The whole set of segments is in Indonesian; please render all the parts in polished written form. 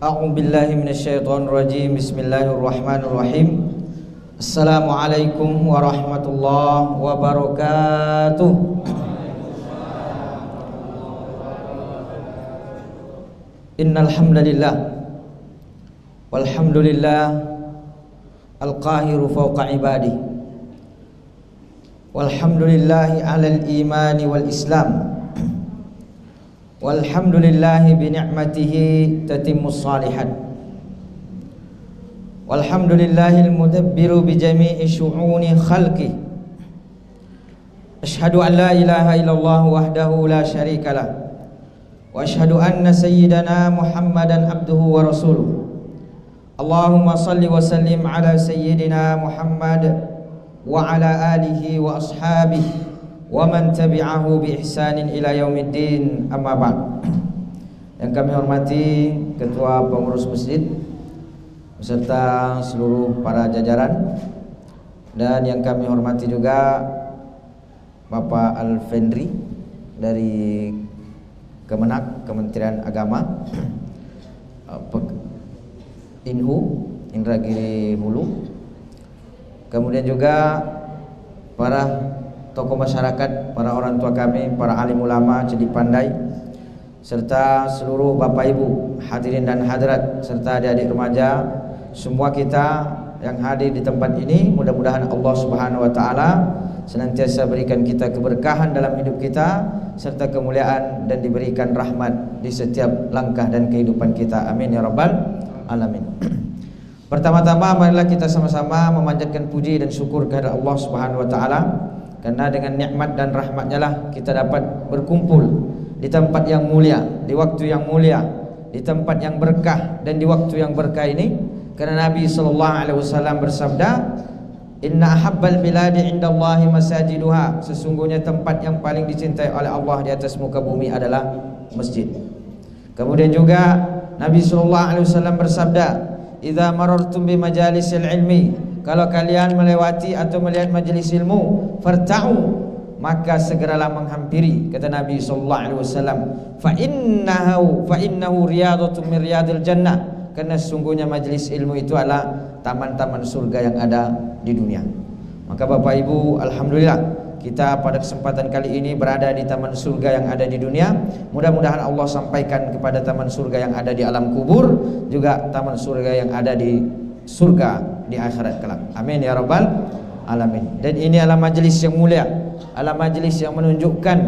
A'udzu billahi minasyaitonir rajim. Bismillahirrahmanirrahim. Assalamualaikum warahmatullahi wabarakatuh. Innal hamdalillah walhamdulillah al-qahiru fawqa ibadihi. Walhamdulillahi 'alal imani wal islam. Walhamdulillahi bi ni'matihi tatimmus salihat. Walhamdulillahil mudabbiru bi jami'i syu'uni khalqi. Asyhadu an la ilaha illallah wahdahu la syarikalah. Wa asyhadu anna sayyidana Muhammadan abduhu wa rasuluh. Allahumma salli wa sallim ala sayyidina Muhammad wa ala alihi wa ashabihi wa man tabi'ahu bi ihsanin ila yaumiddin, amma ba'd. Yang kami hormati Ketua Pengurus Masjid beserta seluruh para jajaran, dan yang kami hormati juga Bapak Alfendri dari Kemenak, Kementerian Agama, Inhu, Indragiri Hulu. Kemudian juga para tokoh masyarakat, para orang tua kami, para alim ulama, cerdik pandai, serta seluruh bapak ibu, hadirin dan hadirat, serta adik-adik remaja, semua kita yang hadir di tempat ini, mudah-mudahan Allah Subhanahu wa taala senantiasa berikan kita keberkahan dalam hidup kita, serta kemuliaan, dan diberikan rahmat di setiap langkah dan kehidupan kita. Amin ya rabbal alamin. Pertama-tama marilah kita sama-sama memanjatkan puji dan syukur kepada Allah Subhanahu wa taala, karena dengan nikmat dan rahmatnya lah kita dapat berkumpul di tempat yang mulia, di waktu yang mulia, di tempat yang berkah dan di waktu yang berkah ini. Karena Nabi SAW bersabda, Inna ahabbal biladi indallahi masajiduha. Sesungguhnya tempat yang paling dicintai oleh Allah di atas muka bumi adalah masjid. Kemudian juga Nabi SAW bersabda, Idza marartum bi majalisil ilmi, kalau kalian melewati atau melihat majelis ilmu, farta'u, maka segeralah menghampiri. Kata Nabi SAW, fa innahu riyadhatun min riyadil jannah, karena sesungguhnya majelis ilmu itu adalah taman-taman surga yang ada di dunia. Maka Bapak Ibu, alhamdulillah kita pada kesempatan kali ini berada di taman surga yang ada di dunia. Mudah-mudahan Allah sampaikan kepada taman surga yang ada di alam kubur, juga taman surga yang ada di surga di akhirat kelak. Amin ya rabbal alamin. Dan ini adalah majelis yang mulia, adalah majelis yang menunjukkan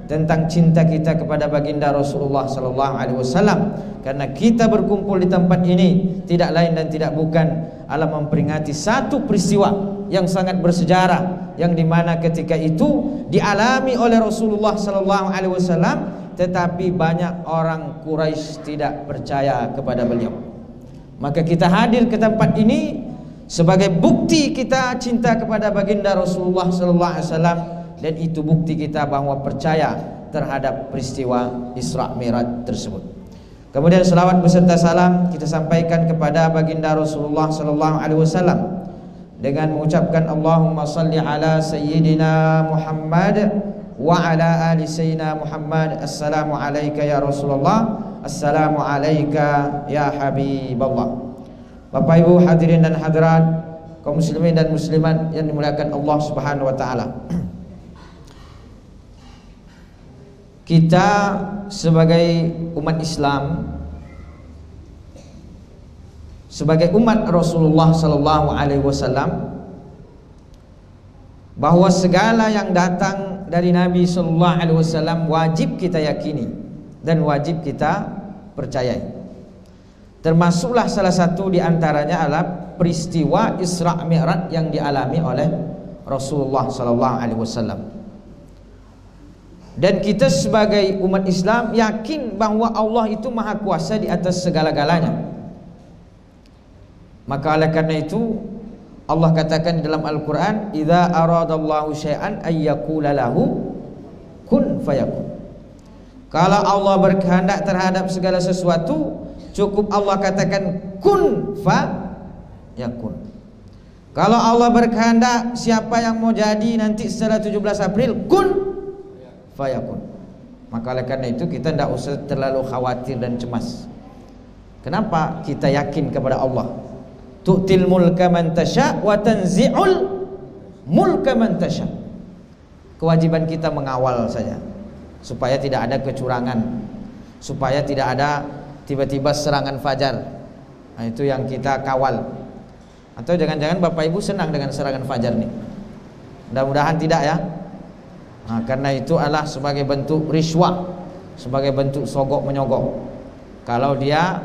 tentang cinta kita kepada baginda Rasulullah sallallahu alaihi wasallam. Karena kita berkumpul di tempat ini tidak lain dan tidak bukan adalah memperingati satu peristiwa yang sangat bersejarah, yang dimana ketika itu dialami oleh Rasulullah sallallahu alaihi wasallam, tetapi banyak orang Quraisy tidak percaya kepada beliau. Maka kita hadir ke tempat ini sebagai bukti kita cinta kepada baginda Rasulullah sallallahu alaihi wasallam, dan itu bukti kita bahwa percaya terhadap peristiwa Isra Mi'raj tersebut. Kemudian selawat beserta salam kita sampaikan kepada baginda Rasulullah sallallahu alaihi wasallam dengan mengucapkan Allahumma salli ala sayyidina Muhammad wa ala ali sayyidina Muhammad. Assalamu alayka ya Rasulullah, assalamu alayka ya Habiballah. Bapak Ibu hadirin dan hadirat, kaum muslimin dan muslimat yang dimuliakan Allah Subhanahu wa taala. Kita sebagai umat Islam, sebagai umat Rasulullah sallallahu alaihi wasallam, bahwa segala yang datang dari Nabi sallallahu alaihi wasallam wajib kita yakini dan wajib kita percayai. Termasuklah salah satu di antaranya adalah peristiwa Isra Mi'raj yang dialami oleh Rasulullah sallallahu alaihi wasallam. Dan kita sebagai umat Islam yakin bahwa Allah itu maha kuasa di atas segala-galanya. Maka oleh karena itu Allah katakan di dalam Al-Quran, idza aradallahu syai'an ayyaqula lahu kun fayakun. Kalau Allah berkehendak terhadap segala sesuatu, cukup Allah katakan kun fayakun. Kalau Allah berkehendak siapa yang mau jadi nanti setelah 17 April, kun fayakun. Maka oleh karena itu kita tidak usah terlalu khawatir dan cemas. Kenapa? Kita yakin kepada Allah. Tu'til mulka man tasya wa tanzi'ul mulka man tasya. Kewajiban kita mengawal saja supaya tidak ada kecurangan, supaya tidak ada tiba-tiba serangan fajar. Nah, itu yang kita kawal. Atau jangan-jangan Bapak Ibu senang dengan serangan fajar nih. Mudah-mudahan tidak ya. Nah, karena itu adalah sebagai bentuk riswah, sebagai bentuk sogok menyogok. Kalau dia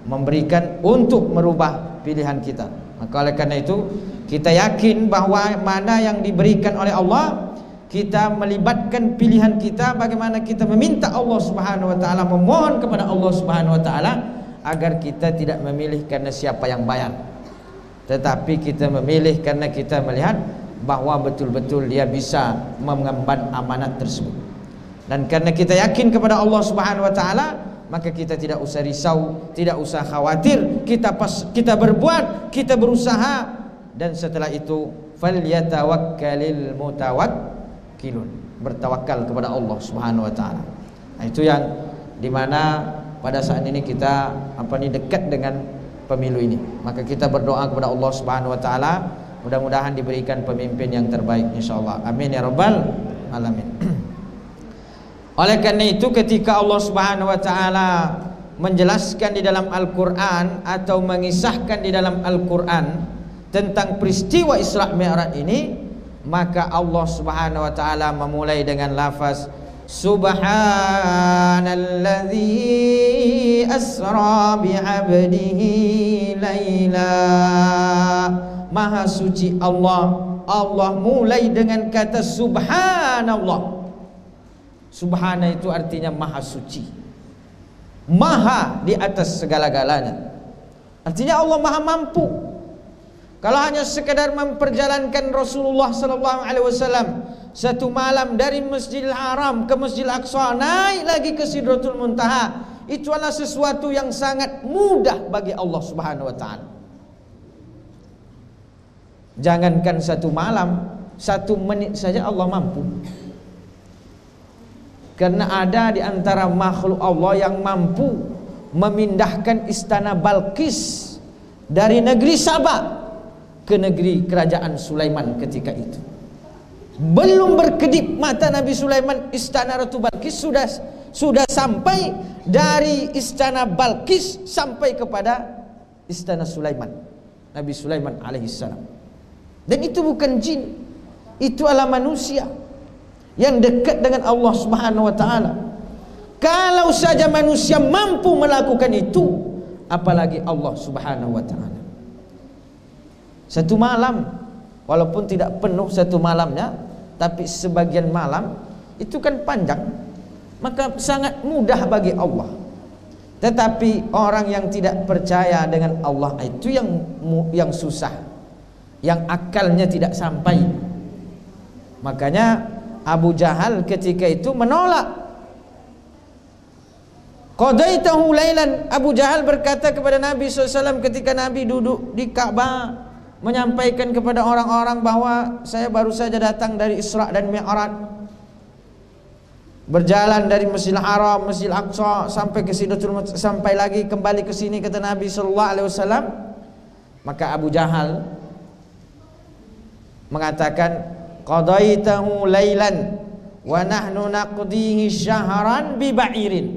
memberikan untuk merubah pilihan kita, maka oleh karena itu kita yakin bahwa mana yang diberikan oleh Allah, kita melibatkan pilihan kita, bagaimana kita meminta Allah Subhanahu wa taala, memohon kepada Allah Subhanahu wa taala agar kita tidak memilih karena siapa yang bayar, tetapi kita memilih karena kita melihat bahwa betul-betul dia bisa mengemban amanat tersebut. Dan karena kita yakin kepada Allah Subhanahu wa taala, maka kita tidak usah risau, tidak usah khawatir. Kita berbuat, kita berusaha, dan setelah itu falyatawakkalil mutawakkilun, bertawakal kepada Allah Subhanahu wa taala. Nah, itu yang dimana pada saat ini kita dekat dengan pemilu ini. Maka kita berdoa kepada Allah Subhanahu wa taala, mudah-mudahan diberikan pemimpin yang terbaik insyaallah. Amin ya rabbal alamin. Oleh karena itu ketika Allah Subhanahu wa taala menjelaskan di dalam Al-Qur'an atau mengisahkan di dalam Al-Qur'an tentang peristiwa Isra Mi'raj ini, maka Allah Subhanahu wa taala memulai dengan lafaz Subhanalladzi asra bi'abdihi laila. Maha suci Allah. Allah mulai dengan kata subhanallah. Subhana itu artinya maha suci, maha di atas segala-galanya. Artinya Allah maha mampu. Kalau hanya sekedar memperjalankan Rasulullah SAW satu malam dari Masjidil Haram ke Masjidil Aqsa, naik lagi ke Sidratul Muntaha, itu adalah sesuatu yang sangat mudah bagi Allah Subhanahu wa taala. Jangankan satu malam, 1 menit saja Allah mampu. Karena ada di antara makhluk Allah yang mampu memindahkan istana Balqis dari negeri Sabah ke negeri kerajaan Sulaiman ketika itu. Belum berkedip mata Nabi Sulaiman, istana Ratu Balqis sudah sampai dari istana Balqis sampai kepada istana Sulaiman, Nabi Sulaiman alaihissalam. Dan itu bukan jin, itu adalah manusia yang dekat dengan Allah Subhanahu wa taala. Kalau saja manusia mampu melakukan itu, apalagi Allah Subhanahu wa taala. Satu malam, walaupun tidak penuh satu malamnya, tapi sebagian malam itu kan panjang, maka sangat mudah bagi Allah. Tetapi orang yang tidak percaya dengan Allah itu yang susah, yang akalnya tidak sampai. Makanya Abu Jahal ketika itu menolak. Qadaitahu lailan. Abu Jahal berkata kepada Nabi SAW ketika Nabi duduk di Ka'bah, menyampaikan kepada orang-orang bahwa saya baru saja datang dari Isra dan Mi'raj, berjalan dari Masjidil Haram, Masjidil Aqsa sampai ke Sidratul Muntaha, sampai lagi kembali ke sini, kata Nabi SAW. Maka Abu Jahal mengatakan, qadaitahu lailan wa nahnu naqdihi syahran bi ba'irin.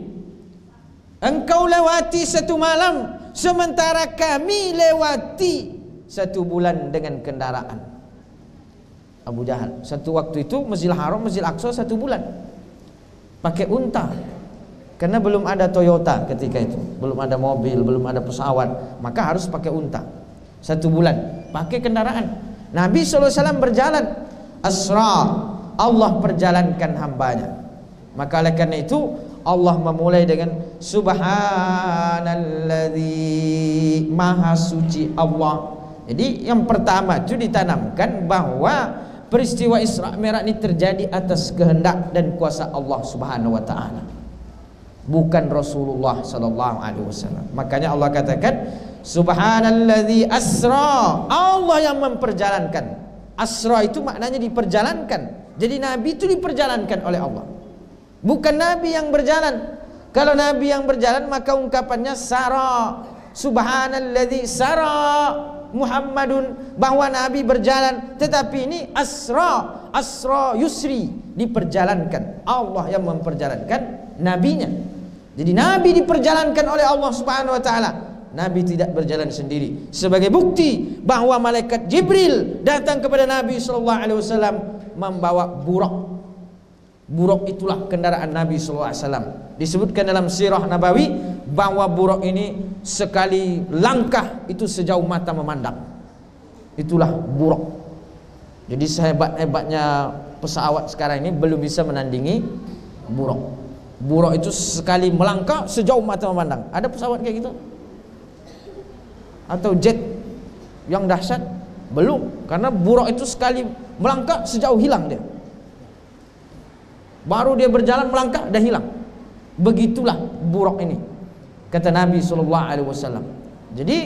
Engkau lewati satu malam, sementara kami lewati 1 bulan dengan kendaraan. Abu Jahal satu waktu itu Masjidil Haram, Masjidil Aqsa 1 bulan pakai unta, karena belum ada Toyota ketika itu, belum ada mobil, belum ada pesawat, maka harus pakai unta 1 bulan pakai kendaraan. Nabi SAW berjalan asra, Allah perjalankan hambanya. Maka oleh karena itu Allah memulai dengan subhanalladzi, maha suci Allah. Jadi yang pertama itu ditanamkan bahwa peristiwa Isra Mi'raj ini terjadi atas kehendak dan kuasa Allah Subhanahu wa taala, bukan Rasulullah sallallahu alaihi wasallam. Makanya Allah katakan subhanalladzi asra, Allah yang memperjalankan. Asra itu maknanya diperjalankan. Jadi Nabi itu diperjalankan oleh Allah, bukan Nabi yang berjalan. Kalau Nabi yang berjalan maka ungkapannya sara, subhanalladzi sara Muhammadun, bahwa Nabi berjalan, tetapi ini asra yusri, diperjalankan. Allah yang memperjalankan nabinya. Jadi Nabi diperjalankan oleh Allah Subhanahu wa taala. Nabi tidak berjalan sendiri. Sebagai bukti bahwa malaikat Jibril datang kepada Nabi sallallahu alaihi wasallam membawa buraq. Buraq itulah kendaraan Nabi sallallahu alaihi wasallam. Disebutkan dalam sirah Nabawi bahwa buraq ini sekali langkah itu sejauh mata memandang. Itulah buraq. Jadi sehebat-hebatnya pesawat sekarang ini belum bisa menandingi buraq. Buraq itu sekali melangkah sejauh mata memandang. Ada pesawat kayak gitu? Atau jet yang dahsyat? Belum, karena buraq itu sekali melangkah sejauh hilang dia. Baru dia berjalan melangkah dah hilang. Begitulah buraq ini, kata Nabi SAW. Jadi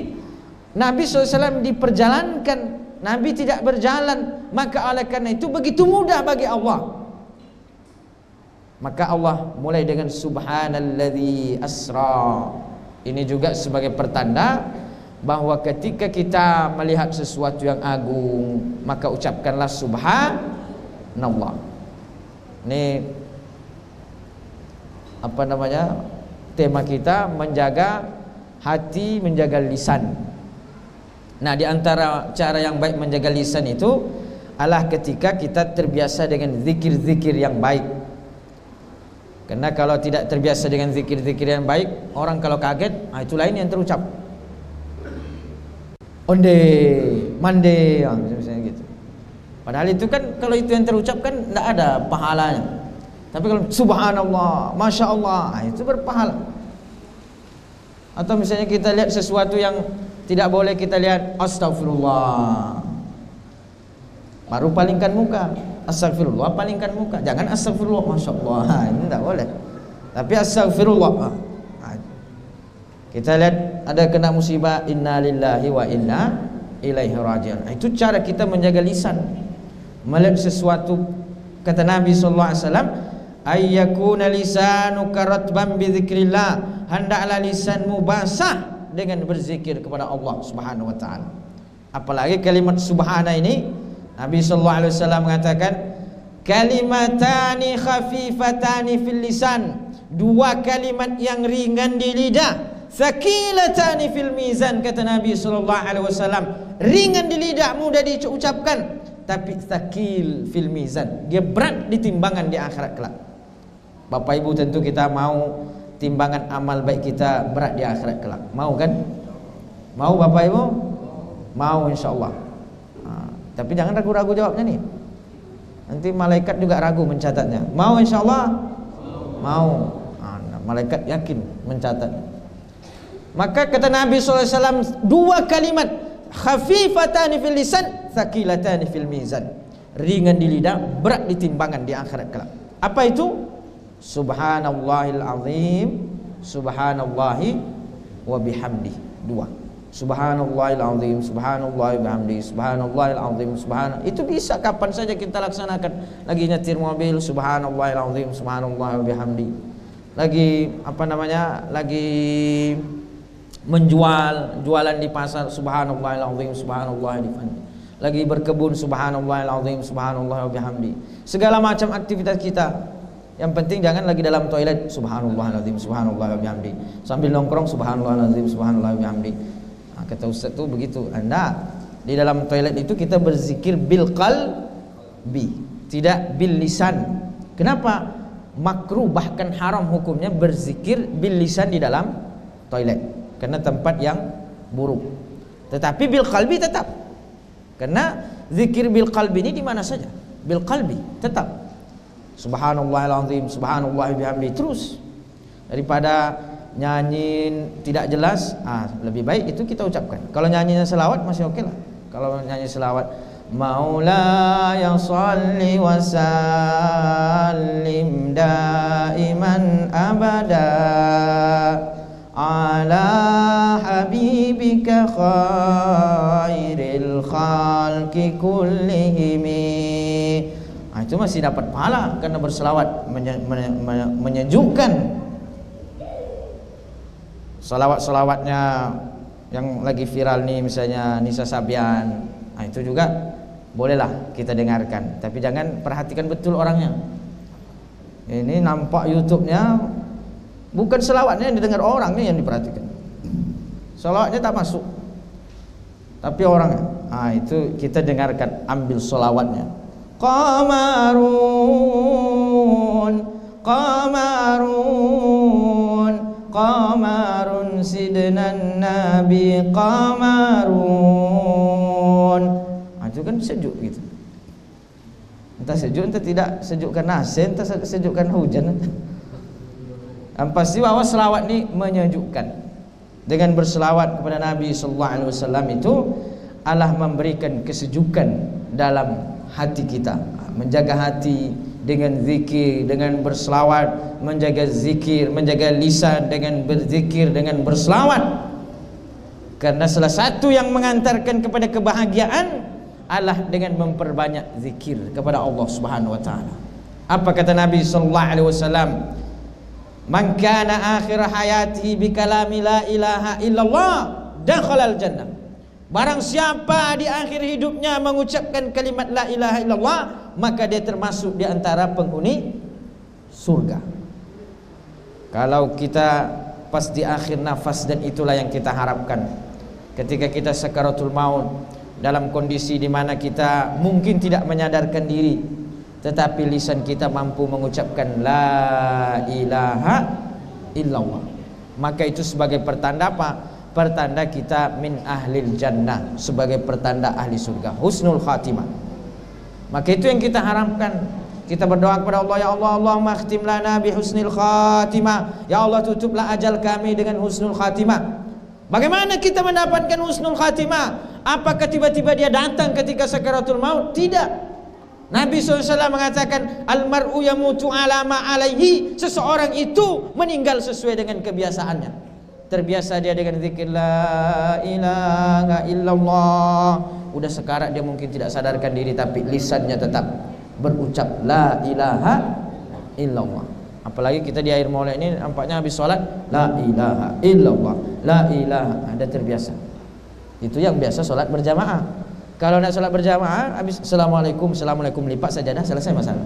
Nabi SAW diperjalankan, Nabi tidak berjalan. Maka oleh karena itu begitu mudah bagi Allah. Maka Allah mulai dengan subhanalladzi asra. Ini juga sebagai pertanda bahwa ketika kita melihat sesuatu yang agung, maka ucapkanlah subhanallah. Ini apa namanya? Tema kita menjaga hati, menjaga lisan. Nah, di antara cara yang baik menjaga lisan itu adalah ketika kita terbiasa dengan zikir-zikir yang baik. Karena kalau tidak terbiasa dengan zikir-zikir yang baik, orang kalau kaget, itu lain yang terucap. Onde, mande, misalnya gitu. Padahal itu kan, kalau itu yang terucap kan tidak ada pahalanya. Tapi kalau subhanallah, masya Allah, itu berpahala. Atau misalnya kita lihat sesuatu yang tidak boleh kita lihat, astagfirullah, baru palingkan muka. Astagfirullah, palingkan muka. Jangan astagfirullah, masya Allah, ini tidak boleh. Tapi astagfirullah. Kita lihat ada kena musibah, inna lillahi wa inna ilaihi raji'un. Itu cara kita menjaga lisan. Melihat sesuatu, kata Nabi SAW, ayyakuna lisanuka ratban bidzikrillah, hendaklah lisanmu basah dengan berzikir kepada Allah Subhanahu wa taala. Apalagi kalimat subhana ini, Nabi SAW mengatakan, kalimatani khafifatani fil lisan, dua kalimat yang ringan di lidah, thaqilatani fil mizan, kata Nabi SAW, ringan di lidah, mudah diucapkan, tapi thaqil fil mizan, dia berat di timbangan di akhirat kelak. Bapak Ibu, tentu kita mau timbangan amal baik kita berat di akhirat kelak. Mau kan? Mau Bapak Ibu? Mau, insyaallah. Tapi jangan ragu-ragu jawabnya nih. Nanti malaikat juga ragu mencatatnya. Mau insyaallah? Mau. Malaikat yakin mencatat. Maka kata Nabi SAW, dua kalimat, khafifatani fil lisan, thaqilatani fil mizan, ringan di lidah, berat di timbangan di akhirat kelak. Apa itu? Subhanallahil azim, subhanallahi wa bihamdi. Dua. Subhanallahil azim, subhanallahi wa bihamdi, subhanallahil azim, itu bisa kapan saja kita laksanakan. Lagi nyetir mobil, subhanallahil azim, subhanallahi wa bihamdi. Lagi apa namanya? Lagi jualan di pasar, subhanallahil azim, subhanallahi wa bihamdi. Lagi berkebun, subhanallahil azim, subhanallahi wa bihamdi. Segala macam aktivitas kita. Yang penting jangan lagi dalam toilet, subhanallahil azim, subhanallahi wa bihamdi. Sambil nongkrong, subhanallahil azim, subhanallahi wa bihamdi. Kata Ustaz itu begitu. Anda di dalam toilet itu kita berzikir bil qalbi, tidak bil lisan. Kenapa? Makruh bahkan haram hukumnya berzikir bil lisan di dalam toilet, karena tempat yang buruk. Tetapi bil qalbi tetap. Karena zikir bil qalbi ini di mana saja. Bil qalbi tetap. Subhanallahil azim, subhanallah bihamdi, terus. Daripada nyanyi tidak jelas, lebih baik itu kita ucapkan. Kalau nyanyinya selawat masih oke lah. Kalau nyanyi selawat, Maula ya salli wa sallim daiman abada ala habibika khairil khalqi kullihim. Itu masih dapat pahala karena berselawat menyejukkan. Salawat-salawatnya yang lagi viral nih misalnya Nisa Sabian, nah itu juga bolehlah kita dengarkan, tapi jangan perhatikan betul orangnya. Ini nampak YouTube-nya bukan selawatnya yang didengar, orangnya yang diperhatikan. Selawatnya tak masuk, tapi orangnya. Nah itu kita dengarkan, ambil selawatnya. Qamarun, qamarun, qamarun sidnan nabi qamarun. Nah, itu kan sejuk gitu. Entah sejuk, entah tidak sejuk karena AC, entah sejuk karena hujan. Yang pasti bahwa selawat ini menyejukkan. Dengan berselawat kepada Nabi sallallahu alaihi wasallam itu Allah memberikan kesejukan dalam hati kita. Menjaga hati dengan zikir, dengan berselawat, menjaga zikir, menjaga lisan dengan berzikir, dengan berselawat. Karena salah satu yang mengantarkan kepada kebahagiaan Allah dengan memperbanyak zikir kepada Allah Subhanahu wa taala. Apa kata Nabi sallallahu alaihi wasallam? Man kana akhir hayatihi bi kalami la ilaha illallah dakhalal jannah. Barang siapa di akhir hidupnya mengucapkan kalimat la ilaha illallah, maka dia termasuk di antara penghuni surga. Kalau kita pas di akhir nafas, dan itulah yang kita harapkan ketika kita sakaratul maut, dalam kondisi di mana kita mungkin tidak menyadarkan diri, tetapi lisan kita mampu mengucapkan la ilaha illallah, maka itu sebagai pertanda apa? Pertanda kita min ahlil jannah, sebagai pertanda ahli surga, husnul khatimah. Maka itu yang kita harapkan. Kita berdoa kepada Allah, ya Allah, Allahumma khtim lana bi husnil khatimah. Ya Allah, tutuplah ajal kami dengan husnul khatimah. Bagaimana kita mendapatkan husnul khatimah? Apakah tiba-tiba dia datang ketika sakaratul maut? Tidak. Nabi SAW mengatakan, almar'u yamutu ala ma alaihi. Seseorang itu meninggal sesuai dengan kebiasaannya. Terbiasa dia dengan zikir la ilaha illallah. Udah sekarat dia mungkin tidak sadarkan diri, tapi lisannya tetap berucap la ilaha illallah. Apalagi kita di akhir maulid ini nampaknya habis sholat la ilaha illallah, la ilaha, ada terbiasa. Itu yang biasa sholat berjamaah. Kalau nak sholat berjamaah, habis assalamualaikum, assalamualaikum, lipat sajadah, selesai masalah.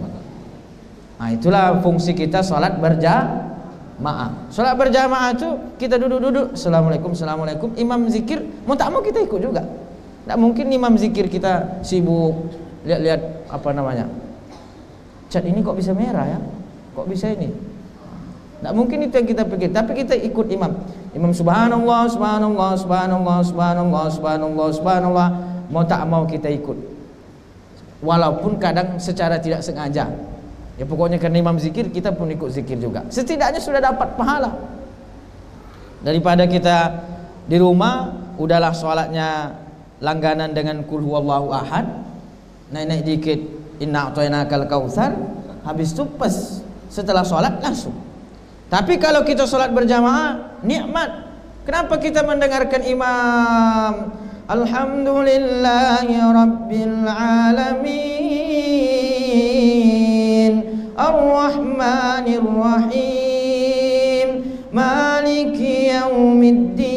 Nah itulah fungsi kita sholat berjamaah. Sholat berjamaah itu kita duduk-duduk, assalamualaikum, assalamualaikum, imam zikir, mau tak mau kita ikut juga. Tak mungkin imam zikir kita sibuk lihat-lihat apa namanya, cat ini kok bisa merah ya, kok bisa ini. Tak mungkin itu yang kita pikir, tapi kita ikut imam. Imam subhanallah, subhanallah, subhanallah, subhanallah, subhanallah, subhanallah. Mau tak mau kita ikut, walaupun kadang secara tidak sengaja. Ya pokoknya karena imam zikir, kita pun ikut zikir juga. Setidaknya sudah dapat pahala. Daripada kita di rumah, udahlah sholatnya langganan dengan kul huwallahu ahad, naik-naik dikit inna a'tainakal kautsar, habis itu pas setelah sholat langsung. Tapi kalau kita sholat berjamaah, nikmat. Kenapa kita mendengarkan imam alhamdulillahi rabbil alamin ar-rahmanir rahim maliki yaumiddin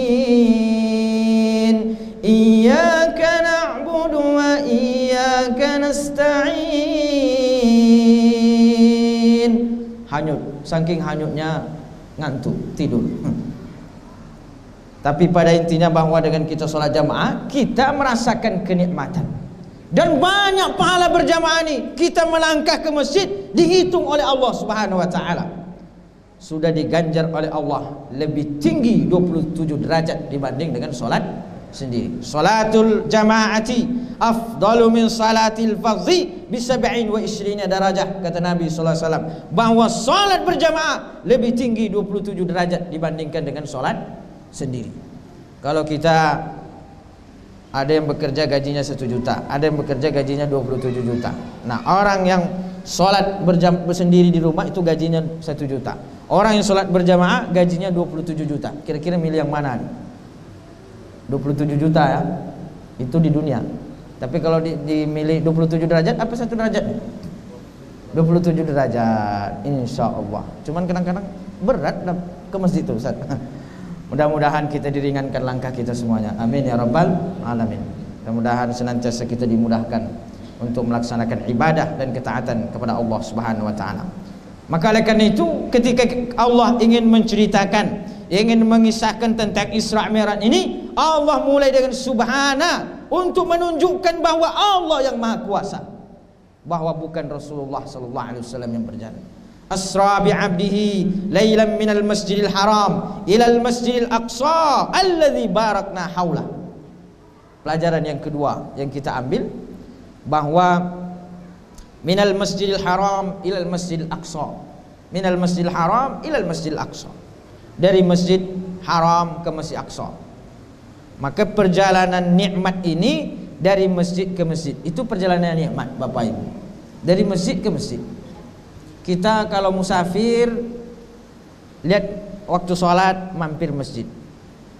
iyyaka na'budu wa iyyaka nasta'in. Hanyut, saking hanyutnya ngantuk, tidur. Tapi pada intinya bahwa dengan kita sholat jamaah, kita merasakan kenikmatan. Dan banyak pahala berjamaah ini. Kita melangkah ke masjid, dihitung oleh Allah Subhanahu wa ta'ala. Sudah diganjar oleh Allah lebih tinggi 27 derajat dibanding dengan sholat sendiri. Sholatul jamaati afdalu min salatil fardhi bi 27 darajah, kata Nabi sallallahu alaihi wasallam, bahwa salat berjamaah lebih tinggi 27 derajat dibandingkan dengan salat sendiri. Kalau kita ada yang bekerja gajinya 1 juta, ada yang bekerja gajinya 27 juta. Nah, orang yang salat bersendiri di rumah itu gajinya 1 juta. Orang yang salat berjamaah gajinya 27 juta. Kira-kira milih yang mana nih? 27 juta ya. Itu di dunia. Tapi kalau dimilih 27 derajat, apa 1 derajat? 27 derajat, insya Allah. Cuman kadang-kadang berat ke masjid itu, Ustaz. Mudah-mudahan kita diringankan langkah kita semuanya. Amin ya rabbal alamin. Mudah-mudahan senantiasa kita dimudahkan untuk melaksanakan ibadah dan ketaatan kepada Allah Subhanahu wa taala. Maka oleh karena itu, ketika Allah ingin menceritakan, ingin mengisahkan tentang Isra Mi'raj ini, Allah mulai dengan subhana, untuk menunjukkan bahwa Allah yang maha kuasa, bahwa bukan Rasulullah sallallahu alaihi wasallam yang berjalan. Asra bi'abdihi lailan minal masjidil haram ilal masjidil aqsa alladzi barakna haulah. Pelajaran yang kedua yang kita ambil, bahwa minal masjidil haram ilal masjidil aqsa, minal masjidil haram ilal masjidil aqsa, dari masjid haram ke masjid aqsa. Maka perjalanan nikmat ini dari masjid ke masjid, itu perjalanan nikmat Bapak Ibu, dari masjid ke masjid. Kita kalau musafir, lihat waktu sholat mampir masjid,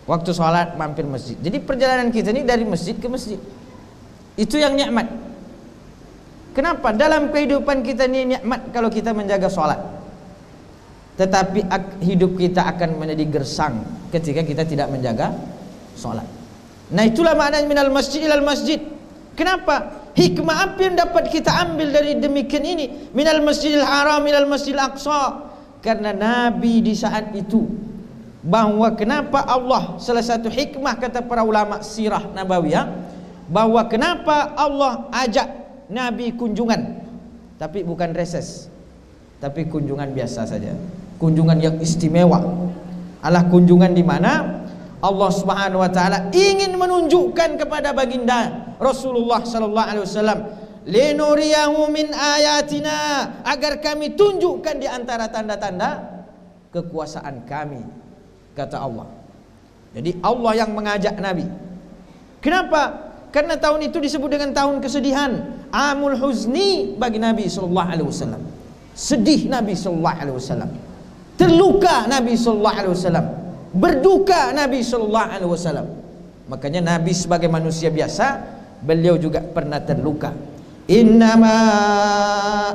waktu sholat mampir masjid. Jadi perjalanan kita ini dari masjid ke masjid. Itu yang nikmat. Kenapa? Dalam kehidupan kita ini nikmat kalau kita menjaga sholat, tetapi hidup kita akan menjadi gersang ketika kita tidak menjaga sholat. Nah, itulah maknanya minal masjid ilal masjid. Kenapa? Hikmah apa yang dapat kita ambil dari demikian ini? Minal masjidil haram ilal masjidil aqsa. Karena Nabi di saat itu, bahwa kenapa Allah, salah satu hikmah kata para ulama sirah nabawiyah, bahwa kenapa Allah ajak Nabi kunjungan, tapi bukan reses, tapi kunjungan biasa saja, kunjungan yang istimewa. Adalah kunjungan di mana Allah Subhanahu wa taala ingin menunjukkan kepada baginda Rasulullah sallallahu alaihi wasallam, linuriyahu min ayatina, agar kami tunjukkan di antara tanda-tanda kekuasaan kami, kata Allah. Jadi Allah yang mengajak Nabi. Kenapa? Karena tahun itu disebut dengan tahun kesedihan, amul huzni bagi Nabi sallallahu alaihi wasallam. Sedih Nabi sallallahu alaihi wasallam, terluka Nabi sallallahu alaihi wasallam, berduka Nabi sallallahu alaihi wasallam. Makanya Nabi sebagai manusia biasa, beliau juga pernah terluka. Innama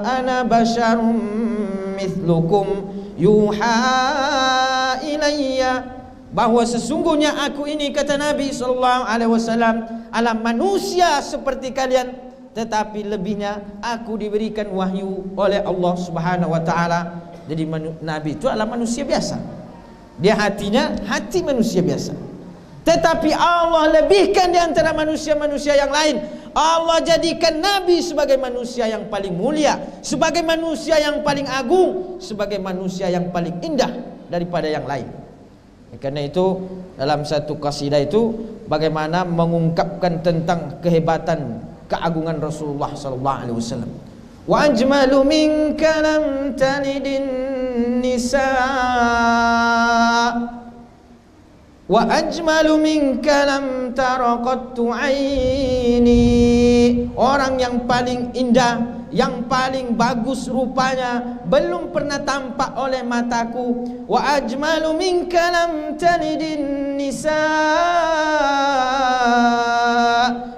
ana basyarum mithlukum yuha ilayya, bahwa sesungguhnya aku ini, kata Nabi sallallahu alaihi wasallam, adalah manusia seperti kalian, tetapi lebihnya aku diberikan wahyu oleh Allah Subhanahu wa taala. Jadi Nabi itu adalah manusia biasa. Dia hatinya hati manusia biasa, tetapi Allah lebihkan di antara manusia-manusia yang lain. Allah jadikan Nabi sebagai manusia yang paling mulia, sebagai manusia yang paling agung, sebagai manusia yang paling indah daripada yang lain. Karena itu dalam satu qasidah itu bagaimana mengungkapkan tentang kehebatan, keagungan Rasulullah sallallahu alaihi wasallam. Wa ajmalu minka lam talidin nisa, wa ajmalu minka lam taraqattu aini. Orang yang paling indah, yang paling bagus rupanya, belum pernah tampak oleh mataku. Wa ajmalu minka lam talidin nisa,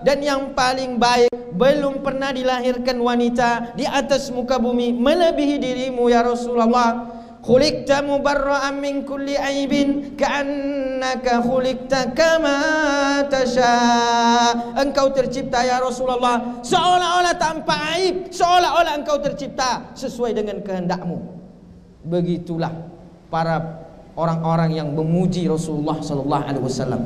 dan yang paling baik, belum pernah dilahirkan wanita di atas muka bumi melebihi dirimu ya Rasulullah. Khuliqta mubarra'an min kulli aibin ka'annaka khuliqta kama tasha. Engkau tercipta ya Rasulullah seolah-olah tanpa aib, seolah-olah engkau tercipta sesuai dengan kehendakmu. Begitulah para orang-orang yang memuji Rasulullah sallallahu alaihi wasallam,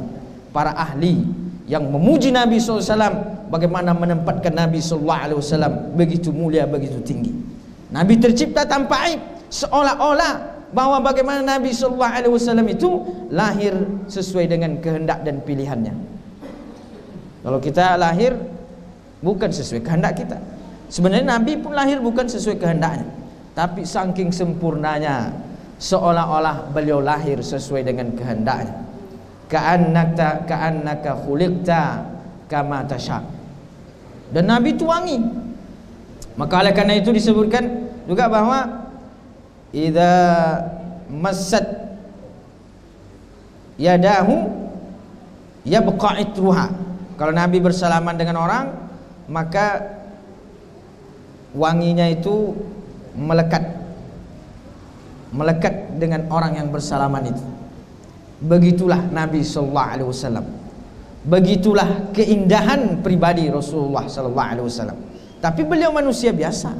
para ahli yang memuji Nabi sallallahu alaihi wasallam, bagaimana menempatkan Nabi sallallahu alaihi wasallam begitu mulia, begitu tinggi. Nabi tercipta tanpa aib, seolah-olah bahwa bagaimana Nabi sallallahu alaihi wasallam itu lahir sesuai dengan kehendak dan pilihannya. Kalau kita lahir bukan sesuai kehendak kita. Sebenarnya Nabi pun lahir bukan sesuai kehendaknya, tapi saking sempurnanya seolah-olah beliau lahir sesuai dengan kehendaknya. Ka'annaka khuliqta kama tasha. Dan Nabi itu wangi. Maka oleh karena itu disebutkan juga bahwa idza massat yadahu yabqa itruha. Kalau Nabi bersalaman dengan orang, maka wanginya itu melekat dengan orang yang bersalaman itu. Begitulah Nabi sallallahu alaihi wasallam. Begitulah keindahan pribadi Rasulullah sallallahu alaihi wasallam. Tapi beliau manusia biasa.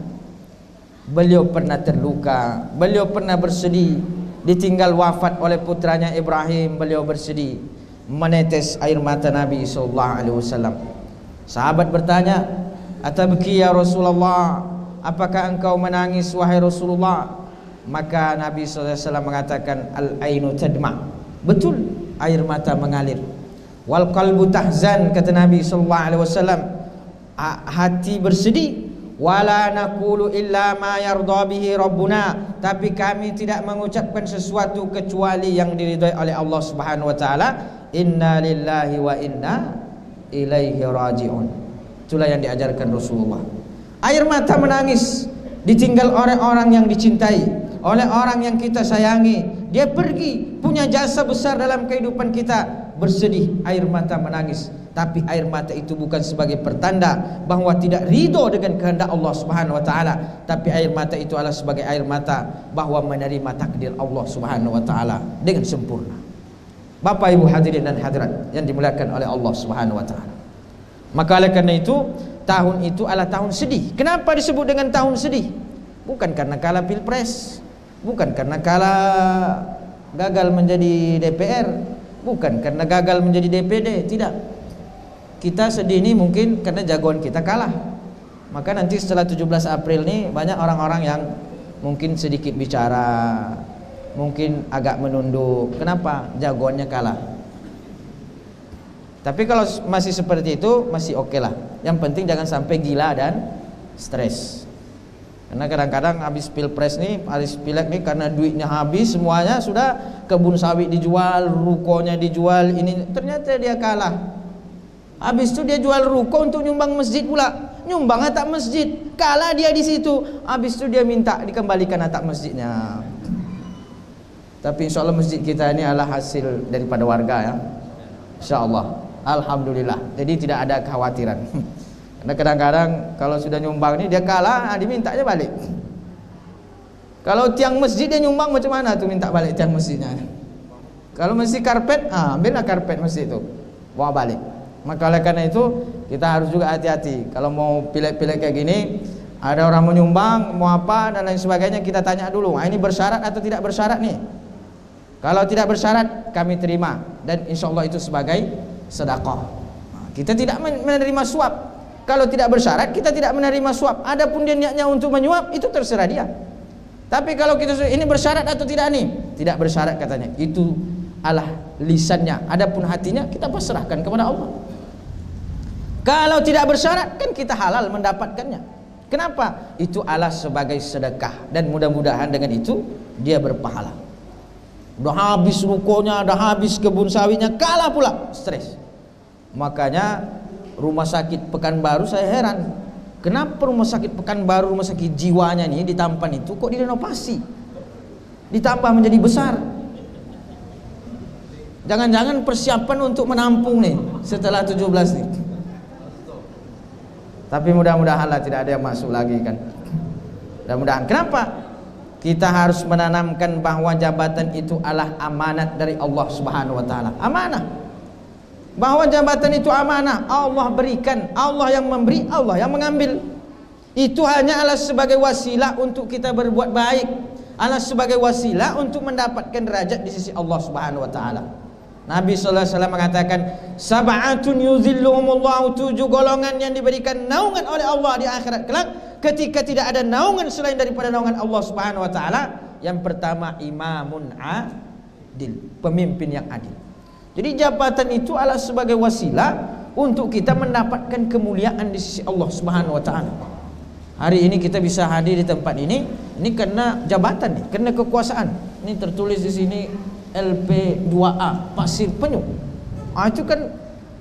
Beliau pernah terluka, beliau pernah bersedih, ditinggal wafat oleh putranya Ibrahim, beliau bersedih, menetes air mata Nabi sallallahu alaihi wasallam. Sahabat bertanya, "Atabki ya Rasulullah? Apakah engkau menangis wahai Rasulullah?" Maka Nabi sallallahu alaihi wasallam mengatakan, "Al-ainu tadma." Betul, air mata mengalir. Wal qalbu tahzan, kata Nabi sallallahu alaihi wasallam, hati bersedih. Wala naqulu illa ma yarda bihi rabbuna, tapi kami tidak mengucapkan sesuatu kecuali yang diridhai oleh Allah Subhanahu wa taala. Inna lillahi wa inna ilaihi raji'un. Itulah yang diajarkan Rasulullah. Air mata menangis, ditinggal oleh orang yang dicintai, oleh orang yang kita sayangi. Dia pergi, punya jasa besar dalam kehidupan kita, bersedih, air mata menangis. Tapi air mata itu bukan sebagai pertanda bahwa tidak ridho dengan kehendak Allah Subhanahu wa taala, tapi air mata itu adalah sebagai air mata bahwa menerima takdir Allah Subhanahu wa taala dengan sempurna. Bapak Ibu hadirin dan hadirat yang dimuliakan oleh Allah Subhanahu wa taala. Maka oleh karena itu, tahun itu adalah tahun sedih. Kenapa disebut dengan tahun sedih? Bukan karena kalah Pilpres, bukan karena kalah gagal menjadi DPR, bukan karena gagal menjadi DPD, tidak. Kita sedih ini mungkin karena jagoan kita kalah. Maka nanti setelah 17 April nih banyak orang-orang yang mungkin sedikit bicara, mungkin agak menunduk. Kenapa? Jagoannya kalah. Tapi kalau masih seperti itu masih oke lah. Yang penting jangan sampai gila dan stres. Karena kadang-kadang habis Pilpres nih, habis Pileg nih, karena duitnya habis semuanya, sudah kebun sawit dijual, rukonya dijual, ini ternyata dia kalah. Habis itu dia jual ruko untuk nyumbang masjid pula, nyumbang atap masjid, kalah dia di situ. Habis itu dia minta dikembalikan atap masjidnya. Tapi insya Allah masjid kita ini adalah hasil daripada warga ya, insya Allah, alhamdulillah. Jadi tidak ada kekhawatiran. Karena kadang-kadang kalau sudah nyumbang ini dia kalah, diminta aja balik. Kalau tiang masjid dia nyumbang, macam mana tuh minta balik tiang masjidnya? Kalau mesti karpet, ambillah karpet masjid itu, bawa balik. Maka oleh karena itu kita harus juga hati-hati. Kalau mau pilek-pilek kayak gini, ada orang mau nyumbang, mau apa dan lain sebagainya, kita tanya dulu, ini bersyarat atau tidak bersyarat nih? Kalau tidak bersyarat, kami terima, dan insya Allah itu sebagai sedekah. Kita tidak menerima suap. Kalau tidak bersyarat, kita tidak menerima suap. Adapun dia niatnya untuk menyuap, itu terserah dia. Tapi kalau kita ini bersyarat atau tidak nih? Tidak bersyarat katanya. Itu adalah lisannya. Adapun hatinya kita pasrahkan kepada Allah. Kalau tidak bersyarat, kan kita halal mendapatkannya. Kenapa? Itu adalah sebagai sedekah, dan mudah-mudahan dengan itu dia berpahala. Udah habis rukonya, udah habis kebun sawitnya, kalah pula, stres. Makanya rumah sakit Pekanbaru saya heran, kenapa rumah sakit Pekanbaru, rumah sakit jiwanya nih di Tampan itu kok direnovasi, ditambah menjadi besar. Jangan-jangan persiapan untuk menampung nih setelah 17 nih. Tapi mudah-mudahan lah tidak ada yang masuk lagi kan. Mudah-mudahan. Kenapa? Kita harus menanamkan bahwa jabatan itu adalah amanat dari Allah Subhanahu wa taala. Amanah. Bahwa jabatan itu amanah, Allah berikan, Allah yang memberi, Allah yang mengambil. Itu hanya adalah sebagai wasilah untuk kita berbuat baik, adalah sebagai wasilah untuk mendapatkan derajat di sisi Allah Subhanahu wa taala. Nabi sallallahu alaihi wasallam mengatakan, sab'atun yuzilluhumullahu, 7 golongan yang diberikan naungan oleh Allah di akhirat kelak, ketika tidak ada naungan selain daripada naungan Allah Subhanahu wa taala. Yang pertama, imamun adil, pemimpin yang adil. Jadi jabatan itu adalah sebagai wasilah untuk kita mendapatkan kemuliaan di sisi Allah Subhanahu wa taala. Hari ini kita bisa hadir di tempat ini karena jabatan nih, karena kekuasaan. Ini tertulis di sini LP2A Pasir Penyu. Itu kan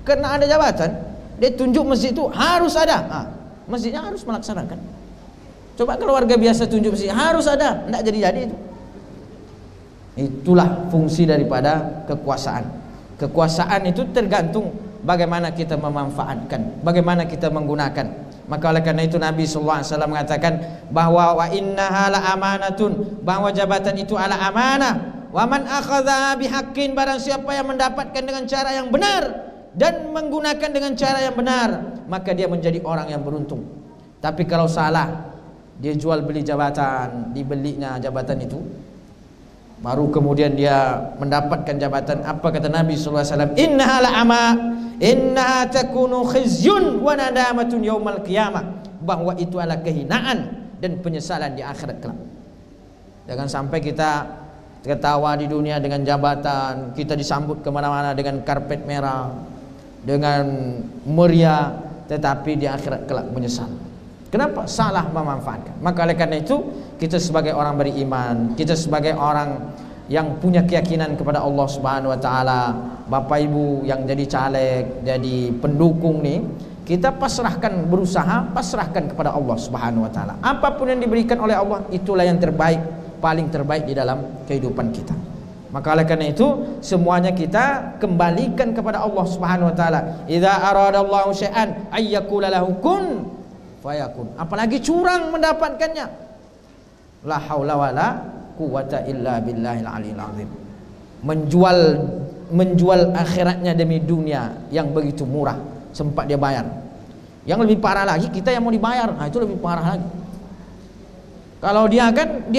karena ada jabatan, dia tunjuk masjid itu harus ada. Masjidnya harus melaksanakan. Coba kalau warga biasa tunjuk masjid harus ada, enggak jadi-jadi itu. Itulah fungsi daripada kekuasaan. Kekuasaan itu tergantung bagaimana kita memanfaatkan, bagaimana kita menggunakan. Maka oleh karena itu Nabi sallallahu alaihi wasallam mengatakan bahwa wa innaha la amanatun, bahwa jabatan itu adalah amanah. Wa man akhadha bihaqqin, barang siapa yang mendapatkan dengan cara yang benar dan menggunakan dengan cara yang benar, maka dia menjadi orang yang beruntung. Tapi kalau salah, dia jual beli jabatan, dibelinya jabatan itu, baru kemudian dia mendapatkan jabatan. Apa kata Nabi SAW? Innaha la'ama, innaha takunu khizyun wa nadamatun yaumal qiyamah. Bahwa itu adalah kehinaan dan penyesalan di akhirat kelak. Jangan sampai kita tertawa di dunia dengan jabatan, kita disambut kemana-mana dengan karpet merah, dengan meriah, tetapi di akhirat kelak menyesal. Kenapa? Salah memanfaatkan. Maka oleh karena itu, kita sebagai orang beriman, kita sebagai orang yang punya keyakinan kepada Allah Subhanahu wa taala, Bapak Ibu yang jadi caleg, jadi pendukung nih, kita pasrahkan, berusaha pasrahkan kepada Allah Subhanahu wa taala. Apapun yang diberikan oleh Allah, itulah yang terbaik, paling terbaik di dalam kehidupan kita. Maka oleh karena itu, semuanya kita kembalikan kepada Allah Subhanahu wa taala. Idza aradallahu syai'an ayyakula lahu kun fayakun. Apalagi curang mendapatkannya. La haula wala quwata illa billahil aliyil azim. Menjual akhiratnya demi dunia yang begitu murah, sempat dia bayar. Yang lebih parah lagi, kita yang mau dibayar. Nah, itu lebih parah lagi. Kalau dia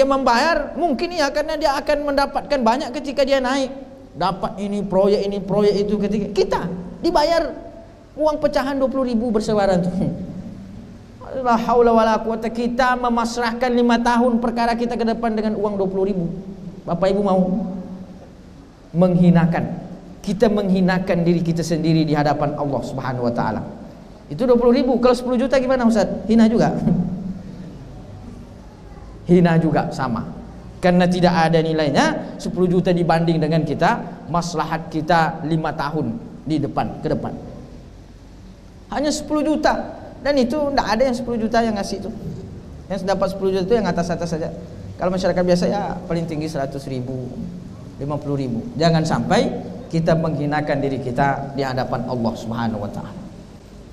membayar, mungkin ya, karena dia akan mendapatkan banyak ketika dia naik. Dapat ini proyek itu, ketika kita dibayar uang pecahan 20.000 bersebaran tuh. La haula wala quwata, kita memasrahkan 5 tahun perkara kita ke depan dengan uang 20.000. Bapak Ibu mau menghinakan, kita menghinakan diri kita sendiri di hadapan Allah Subhanahu wa taala. Itu 20.000, kalau 10 juta gimana Ustaz? Hina juga. Hina juga sama. Karena tidak ada nilainya 10 juta dibanding dengan kita maslahat kita 5 tahun di depan, ke depan. Hanya 10 juta. Dan itu tidak ada yang 10 juta yang ngasih itu. Yang dapat 10 juta itu yang atas-atas saja. Kalau masyarakat biasa ya paling tinggi 100.000, 50.000. Jangan sampai kita menghinakan diri kita di hadapan Allah Subhanahu wa taala.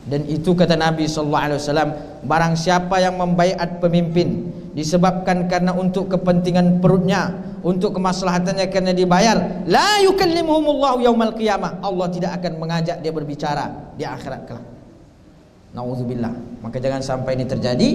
Dan itu kata Nabi sallallahu alaihi wasallam, barang siapa yang membaiat pemimpin disebabkan karena untuk kepentingan perutnya, untuk kemaslahatannya karena dibayar, la yukallimuhumullahu yaumal qiyamah, Allah tidak akan mengajak dia berbicara di akhirat kelak. Nauzubillah. Maka jangan sampai ini terjadi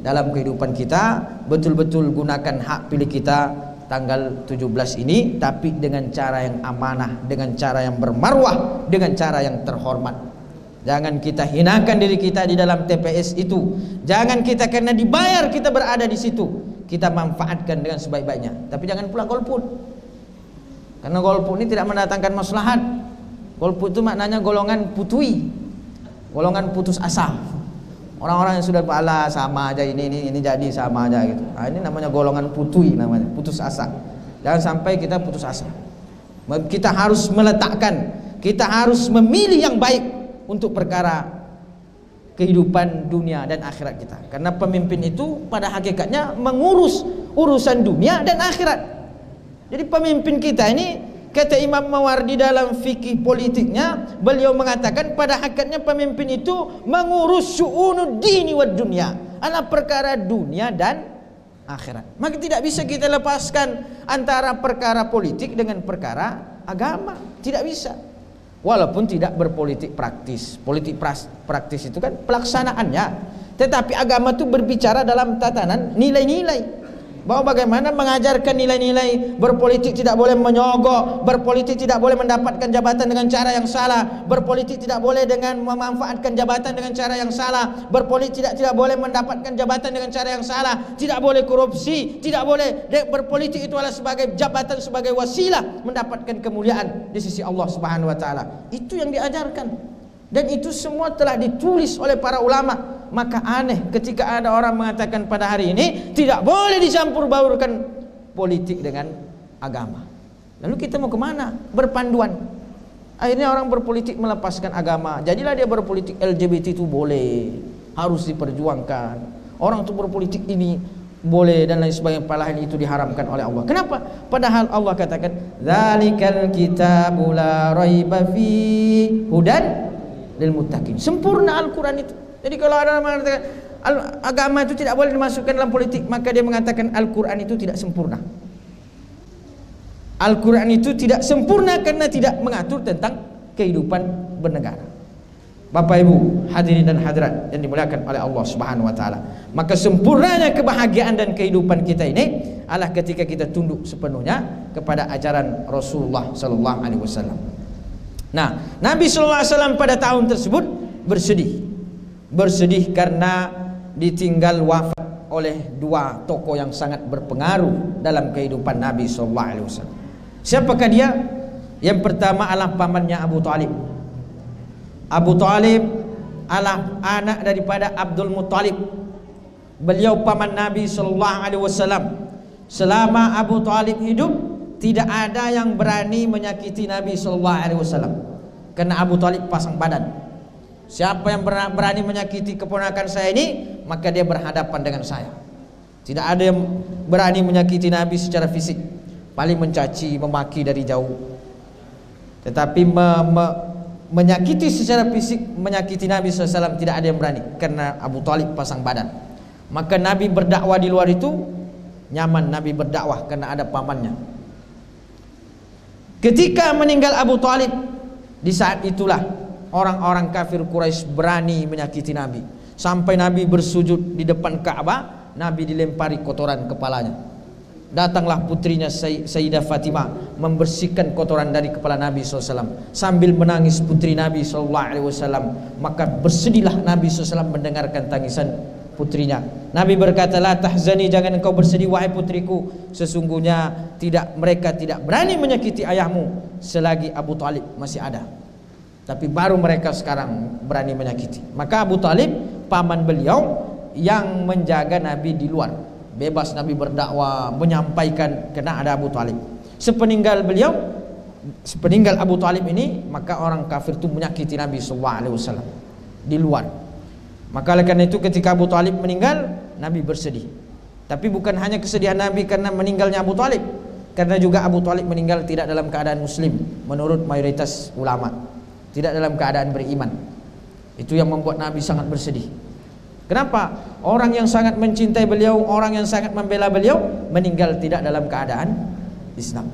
dalam kehidupan kita. Betul-betul gunakan hak pilih kita tanggal 17 ini, tapi dengan cara yang amanah, dengan cara yang bermarwah, dengan cara yang terhormat. Jangan kita hinakan diri kita di dalam TPS itu. Jangan kita karena dibayar kita berada di situ, kita manfaatkan dengan sebaik-baiknya. Tapi jangan pula golput. Karena golput ini tidak mendatangkan maslahat. Golput itu maknanya golongan putui, golongan putus asa. Orang-orang yang sudah pala sama aja, ini jadi sama aja gitu. Nah, ini namanya golongan putui, namanya putus asa. Jangan sampai kita putus asa. Kita harus meletakkan, kita harus memilih yang baik untuk perkara kehidupan dunia dan akhirat kita. Karena pemimpin itu pada hakikatnya mengurus urusan dunia dan akhirat. Jadi pemimpin kita ini, kata Imam Mawardi dalam fikih politiknya, beliau mengatakan pada hakikatnya pemimpin itu mengurus syu'unud dini wad dunya, adalah perkara dunia dan akhirat. Maka tidak bisa kita lepaskan antara perkara politik dengan perkara agama, tidak bisa. Walaupun tidak berpolitik praktis. Politik praktis itu kan pelaksanaannya. Tetapi agama itu berbicara dalam tatanan nilai-nilai. Bahwa bagaimana mengajarkan nilai-nilai, berpolitik tidak boleh menyogok, berpolitik tidak boleh mendapatkan jabatan dengan cara yang salah, berpolitik tidak boleh dengan memanfaatkan jabatan dengan cara yang salah, berpolitik tidak boleh mendapatkan jabatan dengan cara yang salah, tidak boleh korupsi, tidak boleh. Berpolitik itu adalah sebagai jabatan, sebagai wasilah mendapatkan kemuliaan di sisi Allah Subhanahu wa taala. Itu yang diajarkan. Dan itu semua telah ditulis oleh para ulama. Maka aneh ketika ada orang mengatakan pada hari ini tidak boleh dicampur baurkan politik dengan agama. Lalu kita mau kemana? Berpanduan. Akhirnya orang berpolitik melepaskan agama. Jadilah dia berpolitik LGBT itu boleh, harus diperjuangkan. Orang itu berpolitik ini boleh dan lain sebagainya, padahal itu diharamkan oleh Allah. Kenapa? Padahal Allah katakan dzalikal kitabu la raiba fi hudan lil muttaqin. Sempurna Al-Quran itu. Jadi kalau ada orang mengatakan agama itu tidak boleh dimasukkan dalam politik, maka dia mengatakan Al-Quran itu tidak sempurna. Al-Quran itu tidak sempurna karena tidak mengatur tentang kehidupan bernegara. Bapak Ibu hadirin dan hadirat yang dimuliakan oleh Allah Subhanahu wa taala. Maka sempurnanya kebahagiaan dan kehidupan kita ini adalah ketika kita tunduk sepenuhnya kepada ajaran Rasulullah sallallahu alaihi wasallam. Nah, Nabi sallallahu alaihi wasallam pada tahun tersebut bersedih karena ditinggal wafat oleh dua tokoh yang sangat berpengaruh dalam kehidupan Nabi sallallahu alaihi wasallam. Siapakah dia? Yang pertama adalah pamannya Abu Talib. Abu Talib adalah anak daripada Abdul Muttalib. Beliau paman Nabi sallallahu alaihi wasallam. Selama Abu Talib hidup, tidak ada yang berani menyakiti Nabi sallallahu alaihi wasallam. Karena Abu Talib pasang badan. Siapa yang berani menyakiti keponakan saya ini, maka dia berhadapan dengan saya. Tidak ada yang berani menyakiti Nabi secara fisik, paling mencaci, memaki dari jauh. Tetapi menyakiti secara fisik, menyakiti Nabi SAW tidak ada yang berani, karena Abu Talib pasang badan. Maka Nabi berdakwah di luar itu nyaman, Nabi berdakwah karena ada pamannya. Ketika meninggal Abu Talib, di saat itulah orang-orang kafir Quraisy berani menyakiti Nabi. Sampai Nabi bersujud di depan Ka'bah, Nabi dilempari kotoran kepalanya. Datanglah putrinya Sayyidah Fatimah membersihkan kotoran dari kepala Nabi SAW. Sambil menangis putri Nabi SAW, maka bersedihlah Nabi SAW mendengarkan tangisan putrinya. Nabi berkata, la tahzani, jangan engkau bersedih wahai putriku. Sesungguhnya mereka tidak berani menyakiti ayahmu selagi Abu Talib masih ada. Tapi baru mereka sekarang berani menyakiti. Maka Abu Talib, paman beliau, yang menjaga Nabi di luar. Bebas Nabi berdakwah, menyampaikan, karena ada Abu Talib. Sepeninggal Abu Talib ini, maka orang kafir itu menyakiti Nabi SAW di luar. Maka oleh karena itu ketika Abu Talib meninggal, Nabi bersedih. Tapi bukan hanya kesedihan Nabi karena meninggalnya Abu Talib, karena juga Abu Talib meninggal tidak dalam keadaan muslim menurut mayoritas ulama, tidak dalam keadaan beriman. Itu yang membuat Nabi sangat bersedih. Kenapa? Orang yang sangat mencintai beliau, orang yang sangat membela beliau, meninggal tidak dalam keadaan Islam.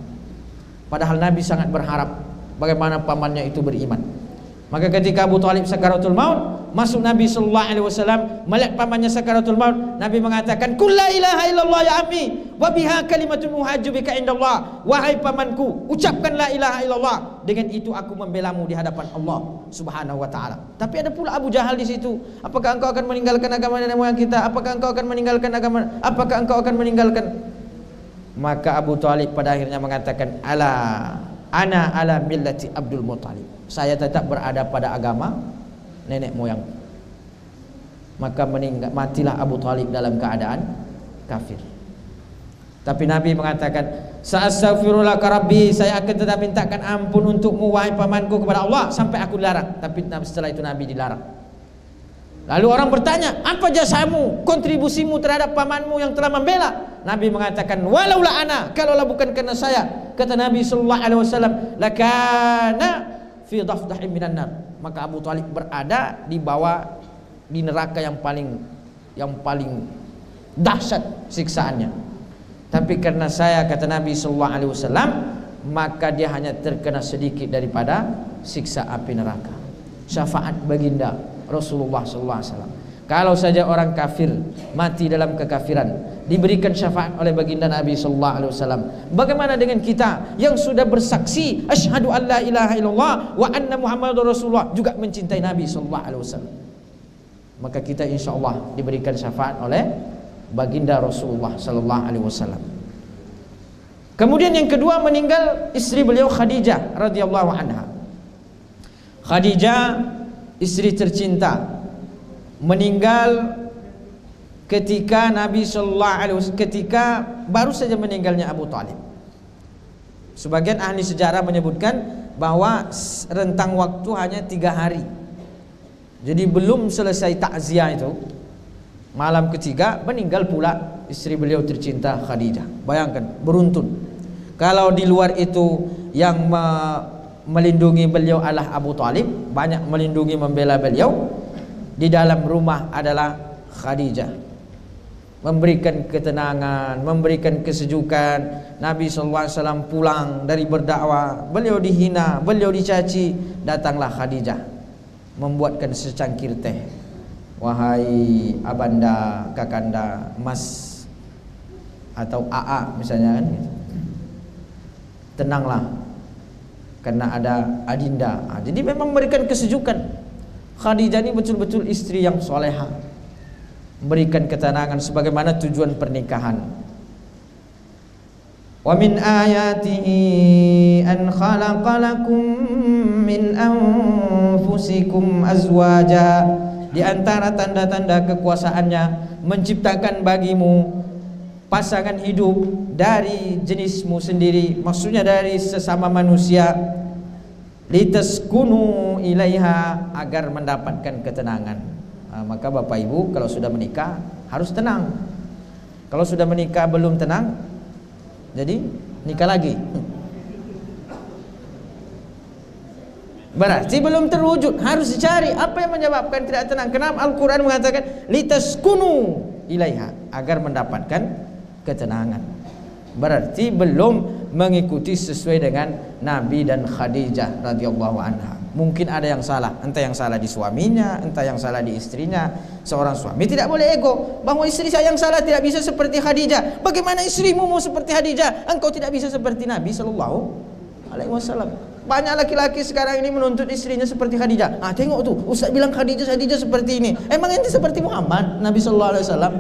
Padahal Nabi sangat berharap bagaimana pamannya itu beriman. Maka ketika Abu Talib sakaratul maut, masuk Nabi sallallahu alaihi wasallam, melihat pamannya sakaratul maut, Nabi mengatakan, "Qul la ilaha illallah ya ammi, wa biha kalimatun uhajju bika indallah." Wahai pamanku, ucapkan la ilaha illallah, dengan itu aku membelamu di hadapan Allah Subhanahu wa taala. Tapi ada pula Abu Jahal di situ. Apakah engkau akan meninggalkan agama nenek moyang kita? Apakah engkau akan meninggalkan agama? Apakah engkau akan meninggalkan? Maka Abu Talib pada akhirnya mengatakan, ana ala millati Abdul Muttalib. Saya tetap berada pada agama nenek moyang. Maka matilah Abu Talib dalam keadaan kafir. Tapi Nabi mengatakan, sa'astaghfirullah rabbi, saya akan tetap mintakan ampun untukmu wahai pamanku kepada Allah sampai aku dilarang. Tapi setelah itu Nabi dilarang. Lalu orang bertanya, apa jasamu, kontribusimu terhadap pamanmu yang telah membela? Nabi mengatakan, walaula ana, kalaulah bukan karena saya, kata Nabi sallallahu alaihi wasallam, lakana fi dafdahin minan nar. Maka Abu Talib berada di bawah, di neraka yang paling dahsyat siksaannya. Tapi karena saya, kata Nabi sallallahu alaihi wasallam, maka dia hanya terkena sedikit daripada siksa api neraka. Syafaat baginda Rasulullah sallallahu alaihi wasallam. Kalau saja orang kafir mati dalam kekafiran diberikan syafaat oleh baginda Nabi sallallahu alaihi wasallam, bagaimana dengan kita yang sudah bersaksi asyhadu an la ilaha illallah wa anna muhammadur rasulullah, juga mencintai Nabi sallallahu alaihi wasallam? Maka kita insyaallah diberikan syafaat oleh baginda Rasulullah sallallahu alaihi wasallam. Kemudian yang kedua, meninggal istri beliau Khadijah radhiyallahu anha. Khadijah, istri tercinta, meninggal ketika Nabi sallallahu alaihi wasallam, ketika baru saja meninggalnya Abu Talib. Sebagian ahli sejarah menyebutkan bahwa rentang waktu hanya 3 hari. Jadi belum selesai takziah itu, malam ketiga meninggal pula istri beliau tercinta Khadijah. Bayangkan, beruntun. Kalau di luar itu yang melindungi beliau adalah Abu Talib, banyak melindungi membela beliau, di dalam rumah adalah Khadijah. memberikan ketenangan, memberikan kesejukan. Nabi SAW pulang dari berdakwah, beliau dihina, beliau dicaci, datanglah Khadijah membuatkan secangkir teh. Wahai abanda, kakanda, mas atau AA misalnya kan gitu. Tenanglah karena ada adinda. Jadi memang memberikan kesejukan. Khadijah ini betul-betul istri yang soleha, memberikan ketenangan sebagaimana tujuan pernikahan. Wa min ayatihi an khalaqa lakum min anfusikum azwaja. Di antara tanda-tanda kekuasaannya menciptakan bagimu pasangan hidup dari jenismu sendiri, maksudnya dari sesama manusia. Litaskunu ilaiha, agar mendapatkan ketenangan. Maka Bapak Ibu kalau sudah menikah harus tenang. Kalau sudah menikah belum tenang, jadi nikah lagi. Berarti belum terwujud, harus dicari apa yang menyebabkan tidak tenang. Kenapa Al-Quran mengatakan litaskunu ilaiha, agar mendapatkan ketenangan. Berarti belum mengikuti sesuai dengan Nabi dan Khadijah radhiyallahu anha. Mungkin ada yang salah, entah yang salah di suaminya, entah yang salah di istrinya. Seorang suami tidak boleh ego bahwa istri saya yang salah, tidak bisa seperti Khadijah. Bagaimana istrimu mau seperti Khadijah? Engkau tidak bisa seperti Nabi sallallahu alaihi wasallam. Banyak laki-laki sekarang ini menuntut istrinya seperti Khadijah. Tengok tuh, Ustaz bilang Khadijah seperti ini. Emang ente seperti Muhammad Nabi sallallahu alaihi wasallam?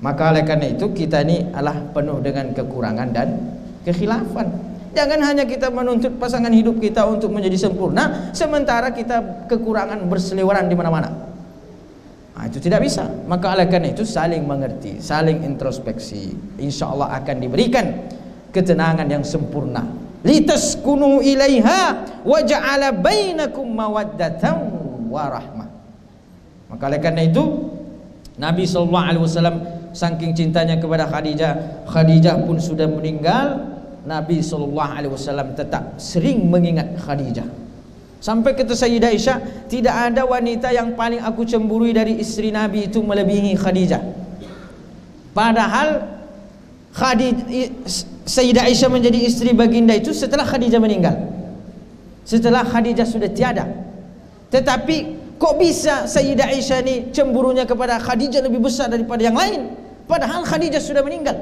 Maka oleh karena itu kita ini adalah penuh dengan kekurangan dan kekhilafan. Jangan hanya kita menuntut pasangan hidup kita untuk menjadi sempurna, sementara kita kekurangan berseliweran di mana-mana. Itu tidak bisa. Maka oleh karena itu saling mengerti, saling introspeksi. Insya Allah akan diberikan ketenangan yang sempurna. Litaskunu ilaiha wa ja'ala bainakum mawaddatan wa rahmah. Maka oleh karena itu Nabi SAW saking cintanya kepada Khadijah, Khadijah pun sudah meninggal, Nabi SAW tetap sering mengingat Khadijah. Sampai kata Sayyidah Aisyah, tidak ada wanita yang paling aku cemburui dari istri Nabi itu melebihi Khadijah. Padahal Sayyidah Aisyah menjadi istri baginda itu setelah Khadijah meninggal, setelah Khadijah sudah tiada. Tetapi kok bisa Sayyidah Aisyah ini cemburunya kepada Khadijah lebih besar daripada yang lain, padahal Khadijah sudah meninggal?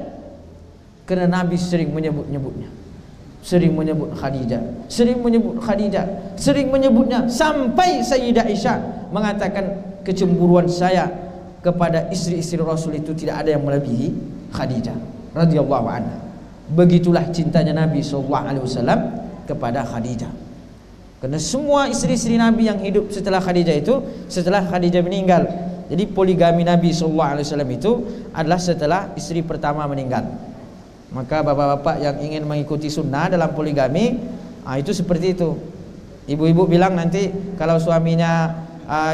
Karena Nabi sering menyebut-nyebutnya, sering menyebut Khadijah, sering menyebut Khadijah, sering menyebutnya, sampai Sayyidah Aisyah mengatakan kecemburuan saya kepada istri-istri Rasul itu tidak ada yang melebihi Khadijah radhiyallahu anha. Begitulah cintanya Nabi SAW kepada Khadijah. Karena semua istri-istri Nabi yang hidup setelah Khadijah itu, setelah Khadijah meninggal. Jadi poligami Nabi SAW itu adalah setelah istri pertama meninggal. Maka bapak-bapak yang ingin mengikuti sunnah dalam poligami, itu seperti itu. Ibu-ibu bilang nanti kalau suaminya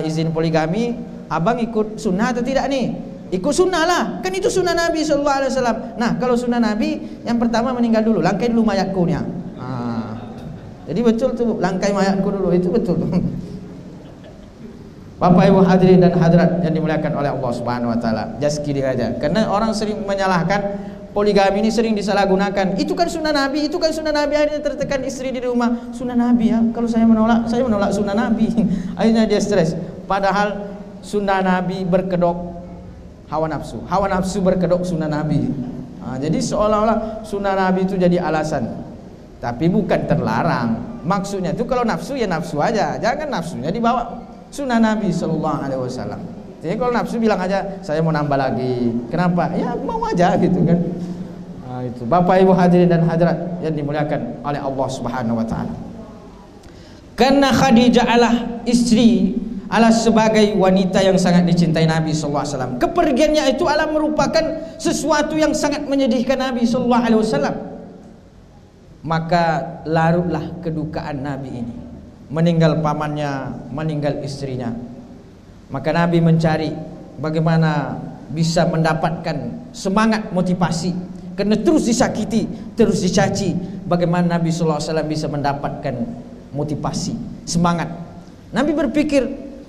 izin poligami, abang ikut sunnah atau tidak nih? Ikut sunnah lah, kan itu sunnah Nabi SAW. Nah kalau sunnah Nabi yang pertama meninggal dulu, langkai dulu mayatku nih. Jadi betul tuh, langkai mayatku dulu, itu betul. Bapak Ibu hadirin dan hadirat yang dimuliakan oleh Allah Subhanahu wa taala, just kidding aja. Karena orang sering menyalahkan poligami ini, sering disalahgunakan. Itu kan sunnah Nabi, itu kan sunnah Nabi. Akhirnya tertekan istri di rumah, sunnah Nabi ya. Kalau saya menolak sunnah Nabi. Akhirnya dia stres. Padahal sunnah Nabi berkedok hawa nafsu berkedok sunnah Nabi. Jadi seolah-olah sunnah Nabi itu jadi alasan. Tapi bukan terlarang. Maksudnya itu kalau nafsu ya nafsu aja, jangan nafsunya dibawa sunnah Nabi SAW. Jadi kalau nafsu bilang aja saya mau nambah lagi. Kenapa? Ya mau aja gitu kan. Itu Bapak Ibu hadirin dan hadirat yang dimuliakan oleh Allah Subhanahu wa taala. Karena Khadijah adalah istri, adalah sebagai wanita yang sangat dicintai Nabi SAW. Kepergiannya itu adalah merupakan sesuatu yang sangat menyedihkan Nabi SAW. Maka larutlah kedukaan Nabi ini, meninggal pamannya, meninggal istrinya. Maka Nabi mencari bagaimana bisa mendapatkan semangat motivasi, karena terus disakiti, terus dicaci. Bagaimana Nabi SAW bisa mendapatkan motivasi, semangat. Nabi berpikir,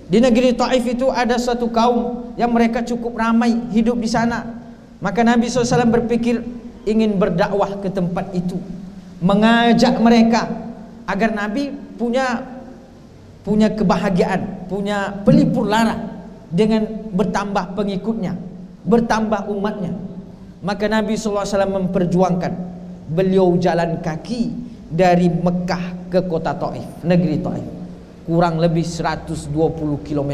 Di negeri Taif itu ada suatu kaum yang mereka cukup ramai hidup di sana. Maka Nabi SAW berpikir ingin berdakwah ke tempat itu, mengajak mereka agar Nabi punya kebahagiaan, punya pelipur lara dengan bertambah pengikutnya, bertambah umatnya. Maka Nabi SAW memperjuangkan, beliau jalan kaki dari Mekah ke kota Taif, negeri Taif, kurang lebih 120 km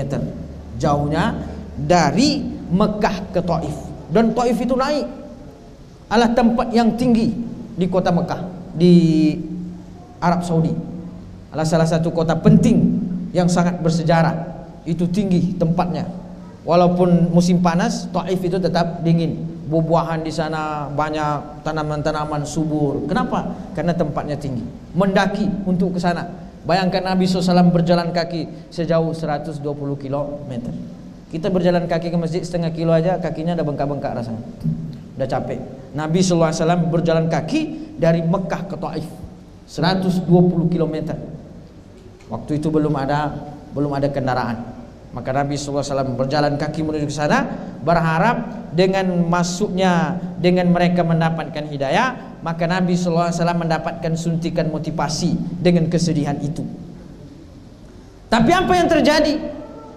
jauhnya dari Mekah ke Taif. Dan Taif itu naik adalah tempat yang tinggi di kota Mekah, di Arab Saudi. Adalah salah satu kota penting yang sangat bersejarah. Itu tinggi tempatnya. Walaupun musim panas, Taif itu tetap dingin. Buah-buahan di sana banyak, tanaman-tanaman subur. Kenapa? Karena tempatnya tinggi. Mendaki untuk ke sana. Bayangkan Nabi SAW berjalan kaki sejauh 120 km. Kita berjalan kaki ke masjid setengah kilo aja kakinya udah bengkak-bengkak rasanya, udah capek. Nabi SAW berjalan kaki dari Mekah ke Taif 120 km. Waktu itu belum ada kendaraan. Maka Nabi SAW berjalan kaki menuju ke sana, berharap dengan masuknya, dengan mereka mendapatkan hidayah, maka Nabi SAW mendapatkan suntikan motivasi dengan kesedihan itu. Tapi apa yang terjadi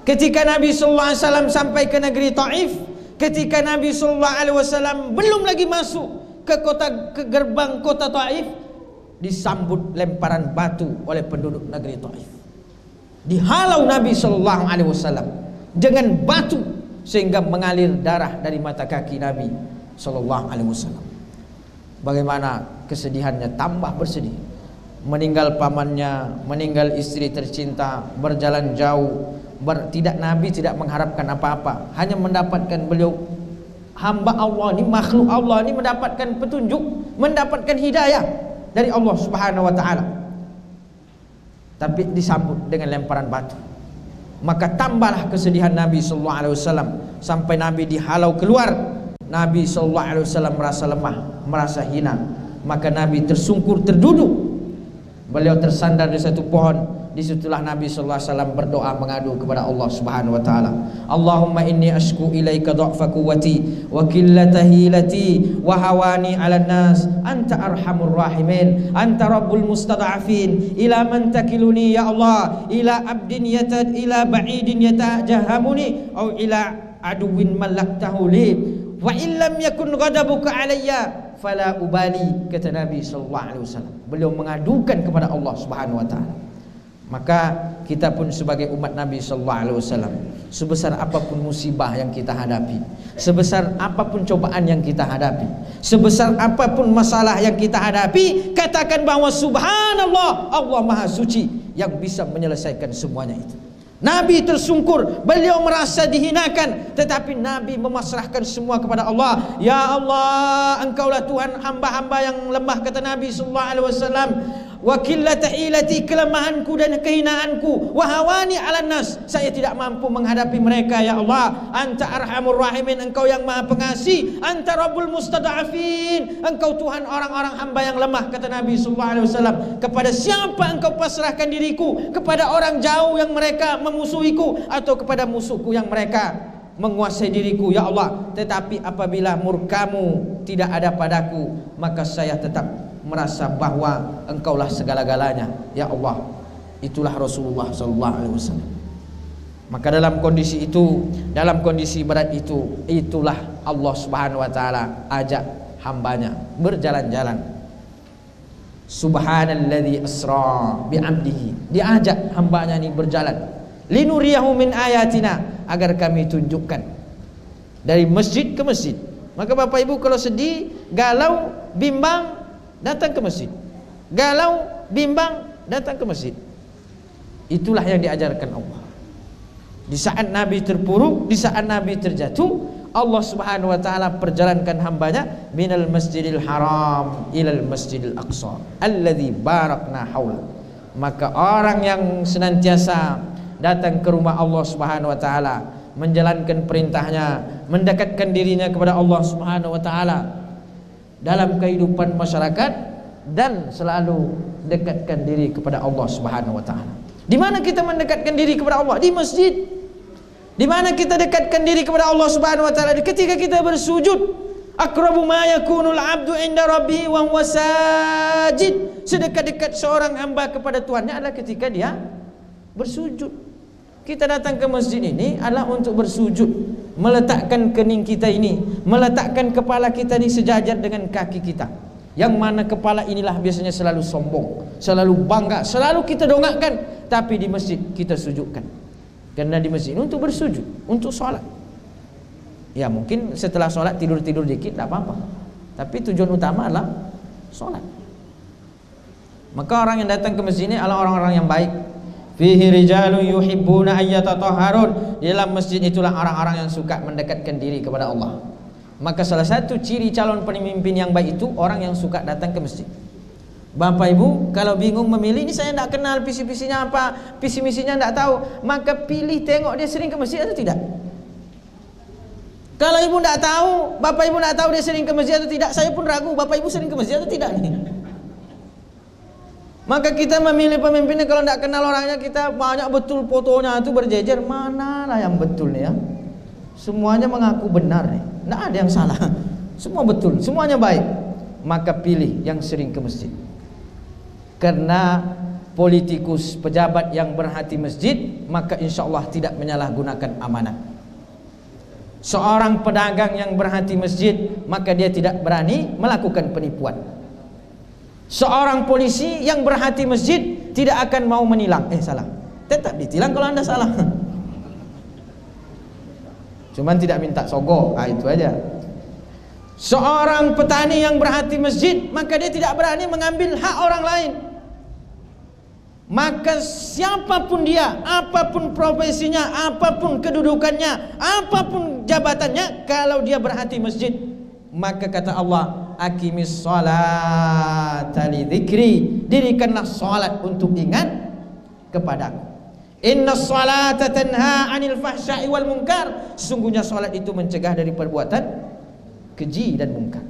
ketika Nabi SAW sampai ke negeri Taif? Ketika Nabi SAW belum lagi masuk ke gerbang kota Taif, disambut lemparan batu oleh penduduk negeri Taif. Dihalau Nabi SAW dengan batu sehingga mengalir darah dari mata kaki Nabi SAW. Bagaimana kesedihannya, tambah bersedih. Meninggal pamannya, meninggal istri tercinta, berjalan jauh. Nabi tidak mengharapkan apa-apa, hanya mendapatkan beliau hamba Allah ini, makhluk Allah ini mendapatkan petunjuk, mendapatkan hidayah dari Allah Subhanahu wa taala. Tapi disambut dengan lemparan batu. Maka tambahlah kesedihan Nabi SAW sampai Nabi dihalau keluar. Nabi SAW merasa lemah, merasa hina. Maka Nabi tersungkur, terduduk. Beliau tersandar di satu pohon. Disitulah Nabi SAW berdoa mengadu kepada Allah Subhanahu wa taala. Allahumma inni ashku ilaika dha'fa quwwati wa qillata hilati wa hawani 'alan nas. Anta arhamur rahimin, anta rabbul mustad'afin. Ila man takiluni ya Allah? Ila abdin ila ba'idin yatajahamuni aw ila aduwin malaktahu li. Wa illam yakun ghadabuka alayya fala ubali, kata Nabi SAW. Beliau mengadukan kepada Allah Subhanahu wa taala. Maka kita pun sebagai umat Nabi SAW, sebesar apapun musibah yang kita hadapi, sebesar apapun cobaan yang kita hadapi, sebesar apapun masalah yang kita hadapi, katakan bahwa subhanallah, Allah Maha Suci yang bisa menyelesaikan semuanya itu. Nabi tersungkur, beliau merasa dihinakan, tetapi Nabi memasrahkan semua kepada Allah. Ya Allah, Engkaulah Tuhan hamba-hamba yang lemah, kata Nabi SAW. Wa qillata hilati, kelemahanku dan kehinaanku, wa hawani 'alan nas, saya tidak mampu menghadapi mereka ya Allah. Anta arhamur rahimin, Engkau yang Maha Pengasih. Anta rabbul mustad'afin, Engkau Tuhan orang-orang hamba yang lemah, kata Nabi SAW. Kepada siapa Engkau pasrahkan diriku? Kepada orang jauh yang mereka memusuhiku, atau kepada musuhku yang mereka menguasai diriku ya Allah. Tetapi apabila murkamu tidak ada padaku, maka saya tetap merasa bahwa Engkaulah segala-galanya ya Allah. Itulah Rasulullah SAW. Maka dalam kondisi itu, dalam kondisi berat itu, itulah Allah Subhanahu wa taala ajak hambanya berjalan-jalan. Subhanalladzi asra bi'abdihi, diajak hambanya ini berjalan. Linuriyahu min ayatina, agar kami tunjukkan dari masjid ke masjid. Maka Bapak Ibu kalau sedih, galau, bimbang, datang ke masjid. Galau, bimbang, datang ke masjid. Itulah yang diajarkan Allah. Di saat Nabi terpuruk, di saat Nabi terjatuh, Allah Subhanahu wa taala perjalankan hambanya minal masjidil haram ilal masjidil aqsa alladzi barakna haula. Maka orang yang senantiasa datang ke rumah Allah Subhanahu wa taala, menjalankan perintahnya, mendekatkan dirinya kepada Allah Subhanahu wa taala dalam kehidupan masyarakat, dan selalu dekatkan diri kepada Allah Subhanahu wa taala. Di mana kita mendekatkan diri kepada Allah? Di masjid. Di mana kita dekatkan diri kepada Allah Subhanahu wa taala? Ketika kita bersujud. Aqrabu ma yakunul 'abdu 'inda rabbih wa huwa sajid. Sedekat-dekat seorang hamba kepada Tuhannya adalah ketika dia bersujud. Kita datang ke masjid ini adalah untuk bersujud, meletakkan kening kita ini, meletakkan kepala kita ini sejajar dengan kaki kita. Yang mana kepala inilah biasanya selalu sombong, selalu bangga, selalu kita dongakkan, tapi di masjid kita sujudkan. Karena di masjid ini untuk bersujud, untuk sholat. Ya mungkin setelah sholat tidur-tidur dikit tidak apa-apa, tapi tujuan utama adalah sholat. Maka orang yang datang ke masjid ini adalah orang-orang yang baik. Fihi rijalun yuhibbuna ayyatatahharun. Di dalam masjid itulah orang-orang yang suka mendekatkan diri kepada Allah. Maka salah satu ciri calon pemimpin yang baik itu orang yang suka datang ke masjid. Bapak Ibu kalau bingung memilih, ini saya tidak kenal visi-visinya apa, visi misinya tidak tahu, maka pilih tengok dia sering ke masjid atau tidak. Kalau ibu tidak tahu, bapak ibu tidak tahu dia sering ke masjid atau tidak, saya pun ragu bapak ibu sering ke masjid atau tidak nih. Maka kita memilih pemimpinnya kalau tidak kenal orangnya, kita banyak betul fotonya itu berjejer, manalah yang betul nih ya. Semuanya mengaku benar nih, tidak ada yang salah, semua betul, semuanya baik. Maka pilih yang sering ke masjid. Karena politikus, pejabat yang berhati masjid, maka insya Allah tidak menyalahgunakan amanah. Seorang pedagang yang berhati masjid, maka dia tidak berani melakukan penipuan. Seorang polisi yang berhati masjid tidak akan mau menilang. Salah, tetap ditilang kalau anda salah. Cuman tidak minta sogok, itu aja. Seorang petani yang berhati masjid, maka dia tidak berani mengambil hak orang lain. Maka siapapun dia, apapun profesinya, apapun kedudukannya, apapun jabatannya, kalau dia berhati masjid, maka kata Allah, aqimis sholata li dzikri, dirikanlah salat untuk ingat kepadaku. Innas sholata tanha 'anil fahsya'i wal munkar, sesungguhnya salat itu mencegah dari perbuatan keji dan munkar.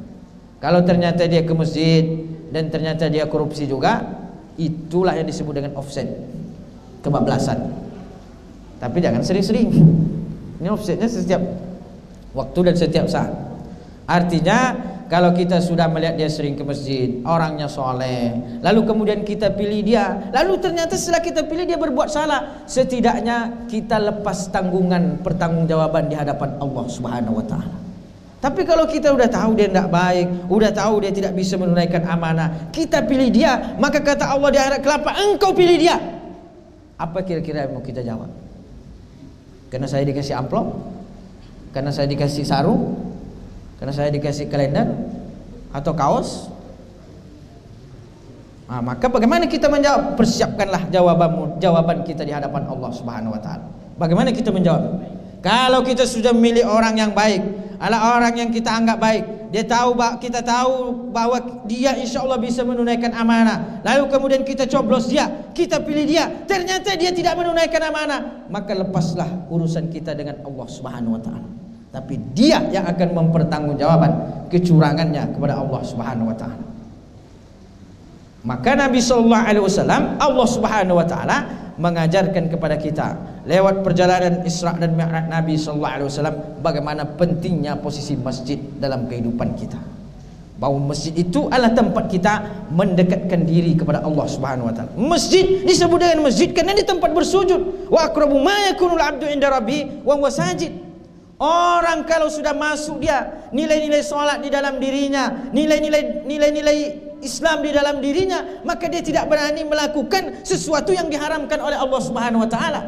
Kalau ternyata dia ke masjid dan ternyata dia korupsi juga, itulah yang disebut dengan offset, kebablasan. Tapi jangan sering-sering. Ini offsetnya setiap waktu dan setiap saat. Artinya kalau kita sudah melihat dia sering ke masjid, orangnya soleh, lalu kemudian kita pilih dia, lalu ternyata setelah kita pilih dia berbuat salah, setidaknya kita lepas tanggungan pertanggungjawaban di hadapan Allah Subhanahu wa taala. Tapi kalau kita udah tahu dia tidak baik, udah tahu dia tidak bisa menunaikan amanah, kita pilih dia, maka kata Allah di akhirat kelapa, engkau pilih dia. Apa kira-kira yang mau kita jawab? Karena saya dikasih amplop, karena saya dikasih sarung, karena saya dikasih kalender atau kaos. Maka bagaimana kita menjawab? Persiapkanlah jawaban kita di hadapan Allah Subhanahu wa taala. Bagaimana kita menjawab? Kalau kita sudah memilih orang yang baik, adalah orang yang kita anggap baik, kita tahu bahwa dia insya Allah bisa menunaikan amanah, lalu kemudian kita coblos dia, kita pilih dia, ternyata dia tidak menunaikan amanah, maka lepaslah urusan kita dengan Allah Subhanahu wa taala. Tapi dia yang akan mempertanggungjawabkan kecurangannya kepada Allah Subhanahu wa taala. Maka Nabi sallallahu alaihi wasallam, Allah Subhanahu wa taala mengajarkan kepada kita lewat perjalanan Isra dan Mi'raj Nabi sallallahu alaihi wasallam bagaimana pentingnya posisi masjid dalam kehidupan kita. Bahwa masjid itu adalah tempat kita mendekatkan diri kepada Allah Subhanahu wa taala. Masjid disebut dengan masjid karena di tempat bersujud. Wa aqrabu ma yakunul 'abdu 'inda rabbih wa huwa sajid. Orang kalau sudah masuk dia, nilai-nilai salat di dalam dirinya, nilai-nilai Islam di dalam dirinya, maka dia tidak berani melakukan sesuatu yang diharamkan oleh Allah Subhanahu wa taala.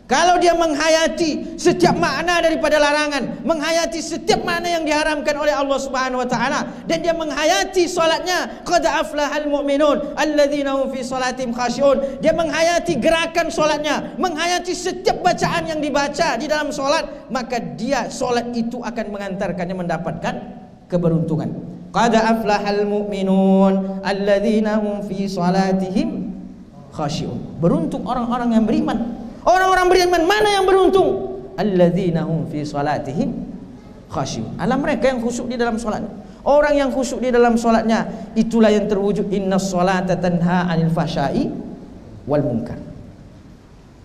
Kalau dia menghayati setiap makna daripada larangan, menghayati setiap makna yang diharamkan oleh Allah Subhanahu wa taala, dan dia menghayati salatnya, qad aflahal mu'minun alladzina hum fi salatihim khashi'un, dia menghayati gerakan salatnya, menghayati setiap bacaan yang dibaca di dalam salat, maka dia salat itu akan mengantarkannya mendapatkan keberuntungan. Qad aflahal mu'minun alladzina hum fi salatihim khashi'un. Beruntung orang-orang yang beriman. Orang-orang beriman mana yang beruntung? Alladzina hum fi salatihim khashi'un. Alam mereka yang khusyuk di dalam salatnya. Orang yang khusyuk di dalam salatnya, itulah yang terwujud innas salata tanha 'anil fahsya'i wal munkar.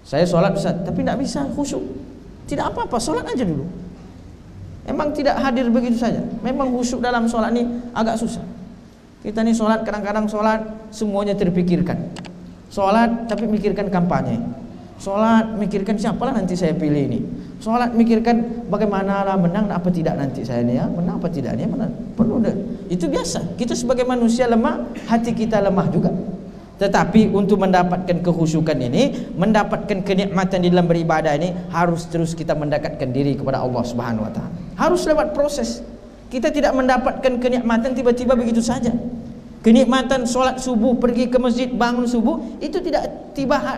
Saya sholat Ustaz, tapi tidak bisa khusyuk. Tidak apa-apa, sholat aja dulu. Emang tidak hadir begitu saja. Memang khusyuk dalam sholat ini agak susah. Kita nih sholat, kadang-kadang sholat semuanya terpikirkan. Sholat tapi mikirkan kampanye. Sholat mikirkan siapalah nanti saya pilih ini. Sholat mikirkan bagaimana lah menang apa tidak nanti saya ini ya, menang apa tidak ini, menang. Perlu deh. Itu biasa. Kita sebagai manusia lemah, hati kita lemah juga. Tetapi untuk mendapatkan kekhusyukan ini, mendapatkan kenikmatan di dalam beribadah ini, harus terus kita mendekatkan diri kepada Allah Subhanahu wa taala. Harus lewat proses. Kita tidak mendapatkan kenikmatan tiba-tiba begitu saja. Kenikmatan sholat subuh, pergi ke masjid, bangun subuh, itu tidak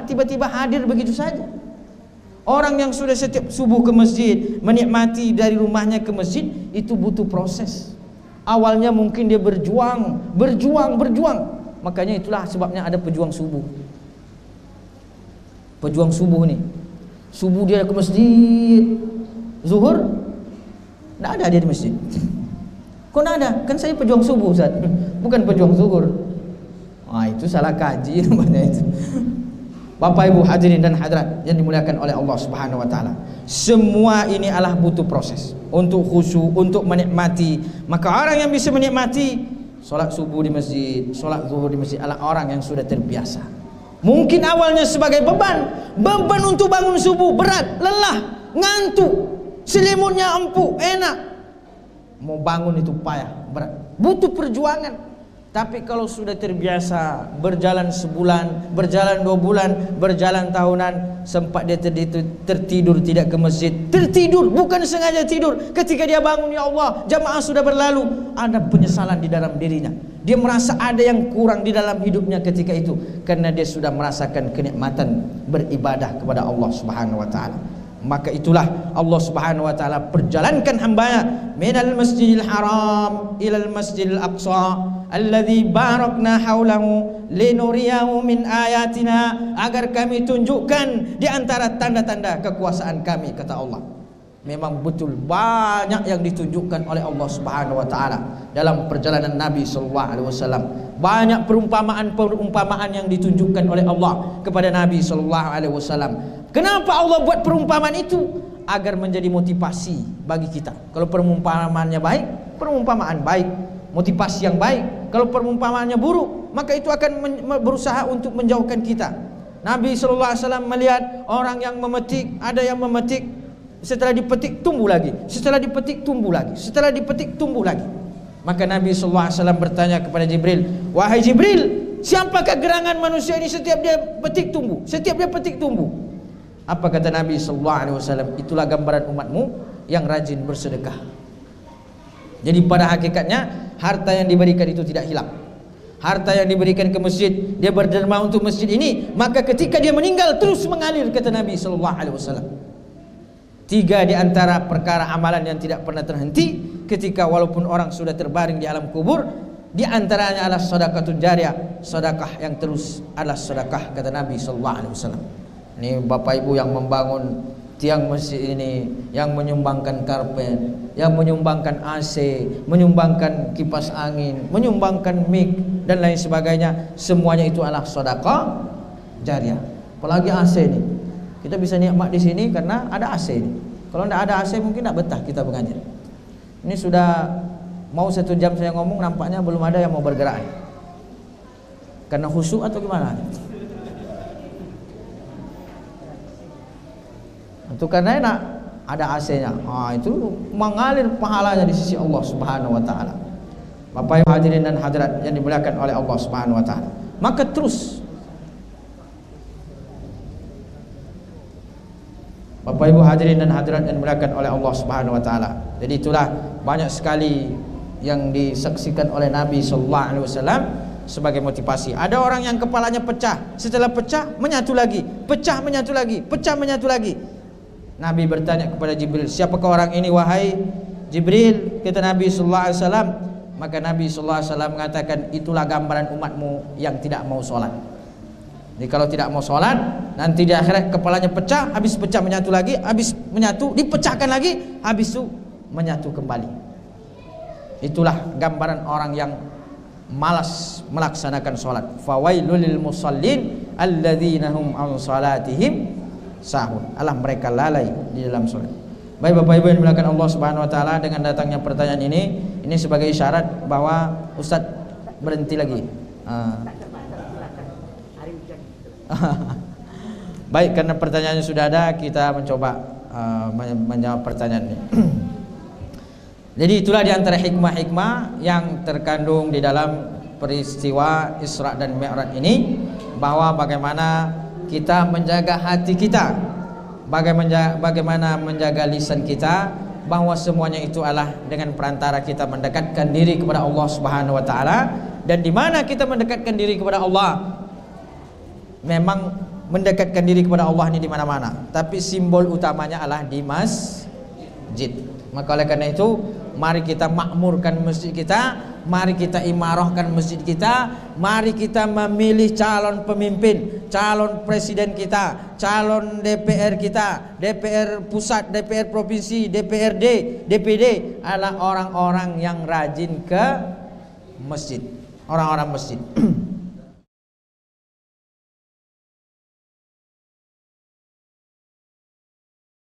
tiba-tiba hadir begitu saja. Orang yang sudah setiap subuh ke masjid, menikmati dari rumahnya ke masjid, itu butuh proses. Awalnya mungkin dia berjuang. Makanya itulah sebabnya ada pejuang subuh. Pejuang subuh nih. Subuh dia ke masjid. Zuhur tidak ada dia di masjid. Kok tidak ada? Kan saya pejuang subuh Ustaz, bukan pejuang zuhur. Wah, itu salah kaji namanya itu. Bapak Ibu hadirin dan hadirat yang dimuliakan oleh Allah Subhanahu wa taala. Semua ini adalah butuh proses untuk khusyuk, untuk menikmati. Maka orang yang bisa menikmati sholat subuh di masjid, sholat zuhur di masjid adalah orang yang sudah terbiasa. Mungkin awalnya sebagai beban untuk bangun subuh berat, lelah, ngantuk, selimutnya empuk, enak. Mau bangun itu payah, berat, butuh perjuangan. Tapi kalau sudah terbiasa, berjalan sebulan, berjalan 2 bulan, berjalan tahunan, sempat dia tertidur tidak ke masjid, tertidur bukan sengaja tidur. Ketika dia bangun, ya Allah, jamaah sudah berlalu, ada penyesalan di dalam dirinya. Dia merasa ada yang kurang di dalam hidupnya ketika itu, karena dia sudah merasakan kenikmatan beribadah kepada Allah Subhanahu wa taala. Maka itulah Allah Subhanahu wa taala perjalankan hambanya minal masjidil haram ilal masjidil aqsa alladzi barakna haulahu linuriyahu min ayatina, agar kami tunjukkan di antara tanda-tanda kekuasaan kami, kata Allah. Memang betul banyak yang ditunjukkan oleh Allah Subhanahu wa taala dalam perjalanan Nabi sallallahu alaihi wasallam. Banyak perumpamaan yang ditunjukkan oleh Allah kepada Nabi sallallahu alaihi wasallam. Kenapa Allah buat perumpamaan itu? Agar menjadi motivasi bagi kita. Kalau perumpamaannya baik, perumpamaan baik, motivasi yang baik. Kalau perumpamaannya buruk, maka itu akan berusaha untuk menjauhkan kita. Nabi SAW melihat orang yang memetik, ada yang memetik, setelah dipetik tumbuh lagi, setelah dipetik tumbuh lagi, setelah dipetik tumbuh lagi. Maka Nabi SAW bertanya kepada Jibril, wahai Jibril, siapakah gerangan manusia ini setiap dia petik tumbuh, setiap dia petik tumbuh? Apa kata Nabi SAW? Itulah gambaran umatmu yang rajin bersedekah. Jadi pada hakikatnya harta yang diberikan itu tidak hilang. Harta yang diberikan ke masjid, dia berderma untuk masjid ini, maka ketika dia meninggal terus mengalir, kata Nabi SAW. 3 di antara perkara amalan yang tidak pernah terhenti ketika walaupun orang sudah terbaring di alam kubur, di antaranya adalah sedekahun jariyah, sedekah yang terus adalah sedekah, kata Nabi SAW. Ini Bapak Ibu yang membangun tiang masjid ini, yang menyumbangkan karpet, yang menyumbangkan AC, menyumbangkan kipas angin, menyumbangkan mic dan lain sebagainya, semuanya itu adalah sedekah jariyah. Apalagi AC ini, kita bisa nikmat di sini karena ada AC ini. Kalau tidak ada AC mungkin tidak betah kita mengajar. Ini sudah mau 1 jam saya ngomong, nampaknya belum ada yang mau bergerak. Karena khusyuk atau gimana? Itu karena enak ada AC-nya. Itu mengalir pahalanya di sisi Allah Subhanahu wa taala. Bapak Ibu hadirin dan hadirat yang dimuliakan oleh Allah Subhanahu wa taala. Maka terus Bapak Ibu hadirin dan hadirat yang dimuliakan oleh Allah Subhanahu wa taala. Jadi itulah banyak sekali yang disaksikan oleh Nabi sallallahu alaihi wasallam sebagai motivasi. Ada orang yang kepalanya pecah, setelah pecah menyatu lagi, pecah menyatu lagi, pecah menyatu lagi. Nabi bertanya kepada Jibril, siapakah orang ini wahai Jibril? Kata Nabi sallallahu alaihi wasallam. Maka Nabi sallallahu alaihi wasallam mengatakan, itulah gambaran umatmu yang tidak mau sholat. Jadi kalau tidak mau sholat, nanti di akhirat kepalanya pecah, habis pecah menyatu lagi, habis menyatu dipecahkan lagi, habis itu menyatu kembali. Itulah gambaran orang yang malas melaksanakan sholat. Fawailul lil musallin alladzina hum an salatihim sahun. Alah mereka lalai di dalam salat. Baik Bapak Ibu yang dimuliakan Allah Subhanahu wa taala, dengan datangnya pertanyaan ini sebagai isyarat bahwa Ustadz berhenti lagi. Baik, karena pertanyaannya sudah ada, kita mencoba menjawab pertanyaan ini. Jadi itulah diantara hikmah-hikmah yang terkandung di dalam peristiwa Isra dan Mi'raj ini, bahwa bagaimana kita menjaga hati kita, bagaimana menjaga lisan kita, bahwa semuanya itu adalah dengan perantara kita mendekatkan diri kepada Allah Subhanahu wa taala. Dan di mana kita mendekatkan diri kepada Allah? Memang mendekatkan diri kepada Allah ini di mana-mana, tapi simbol utamanya adalah di masjid. Maka oleh karena itu, mari kita makmurkan masjid kita, mari kita imarahkan masjid kita, mari kita memilih calon pemimpin, calon presiden kita, calon DPR kita, DPR pusat, DPR provinsi, DPRD, DPD adalah orang-orang yang rajin ke masjid, orang-orang masjid.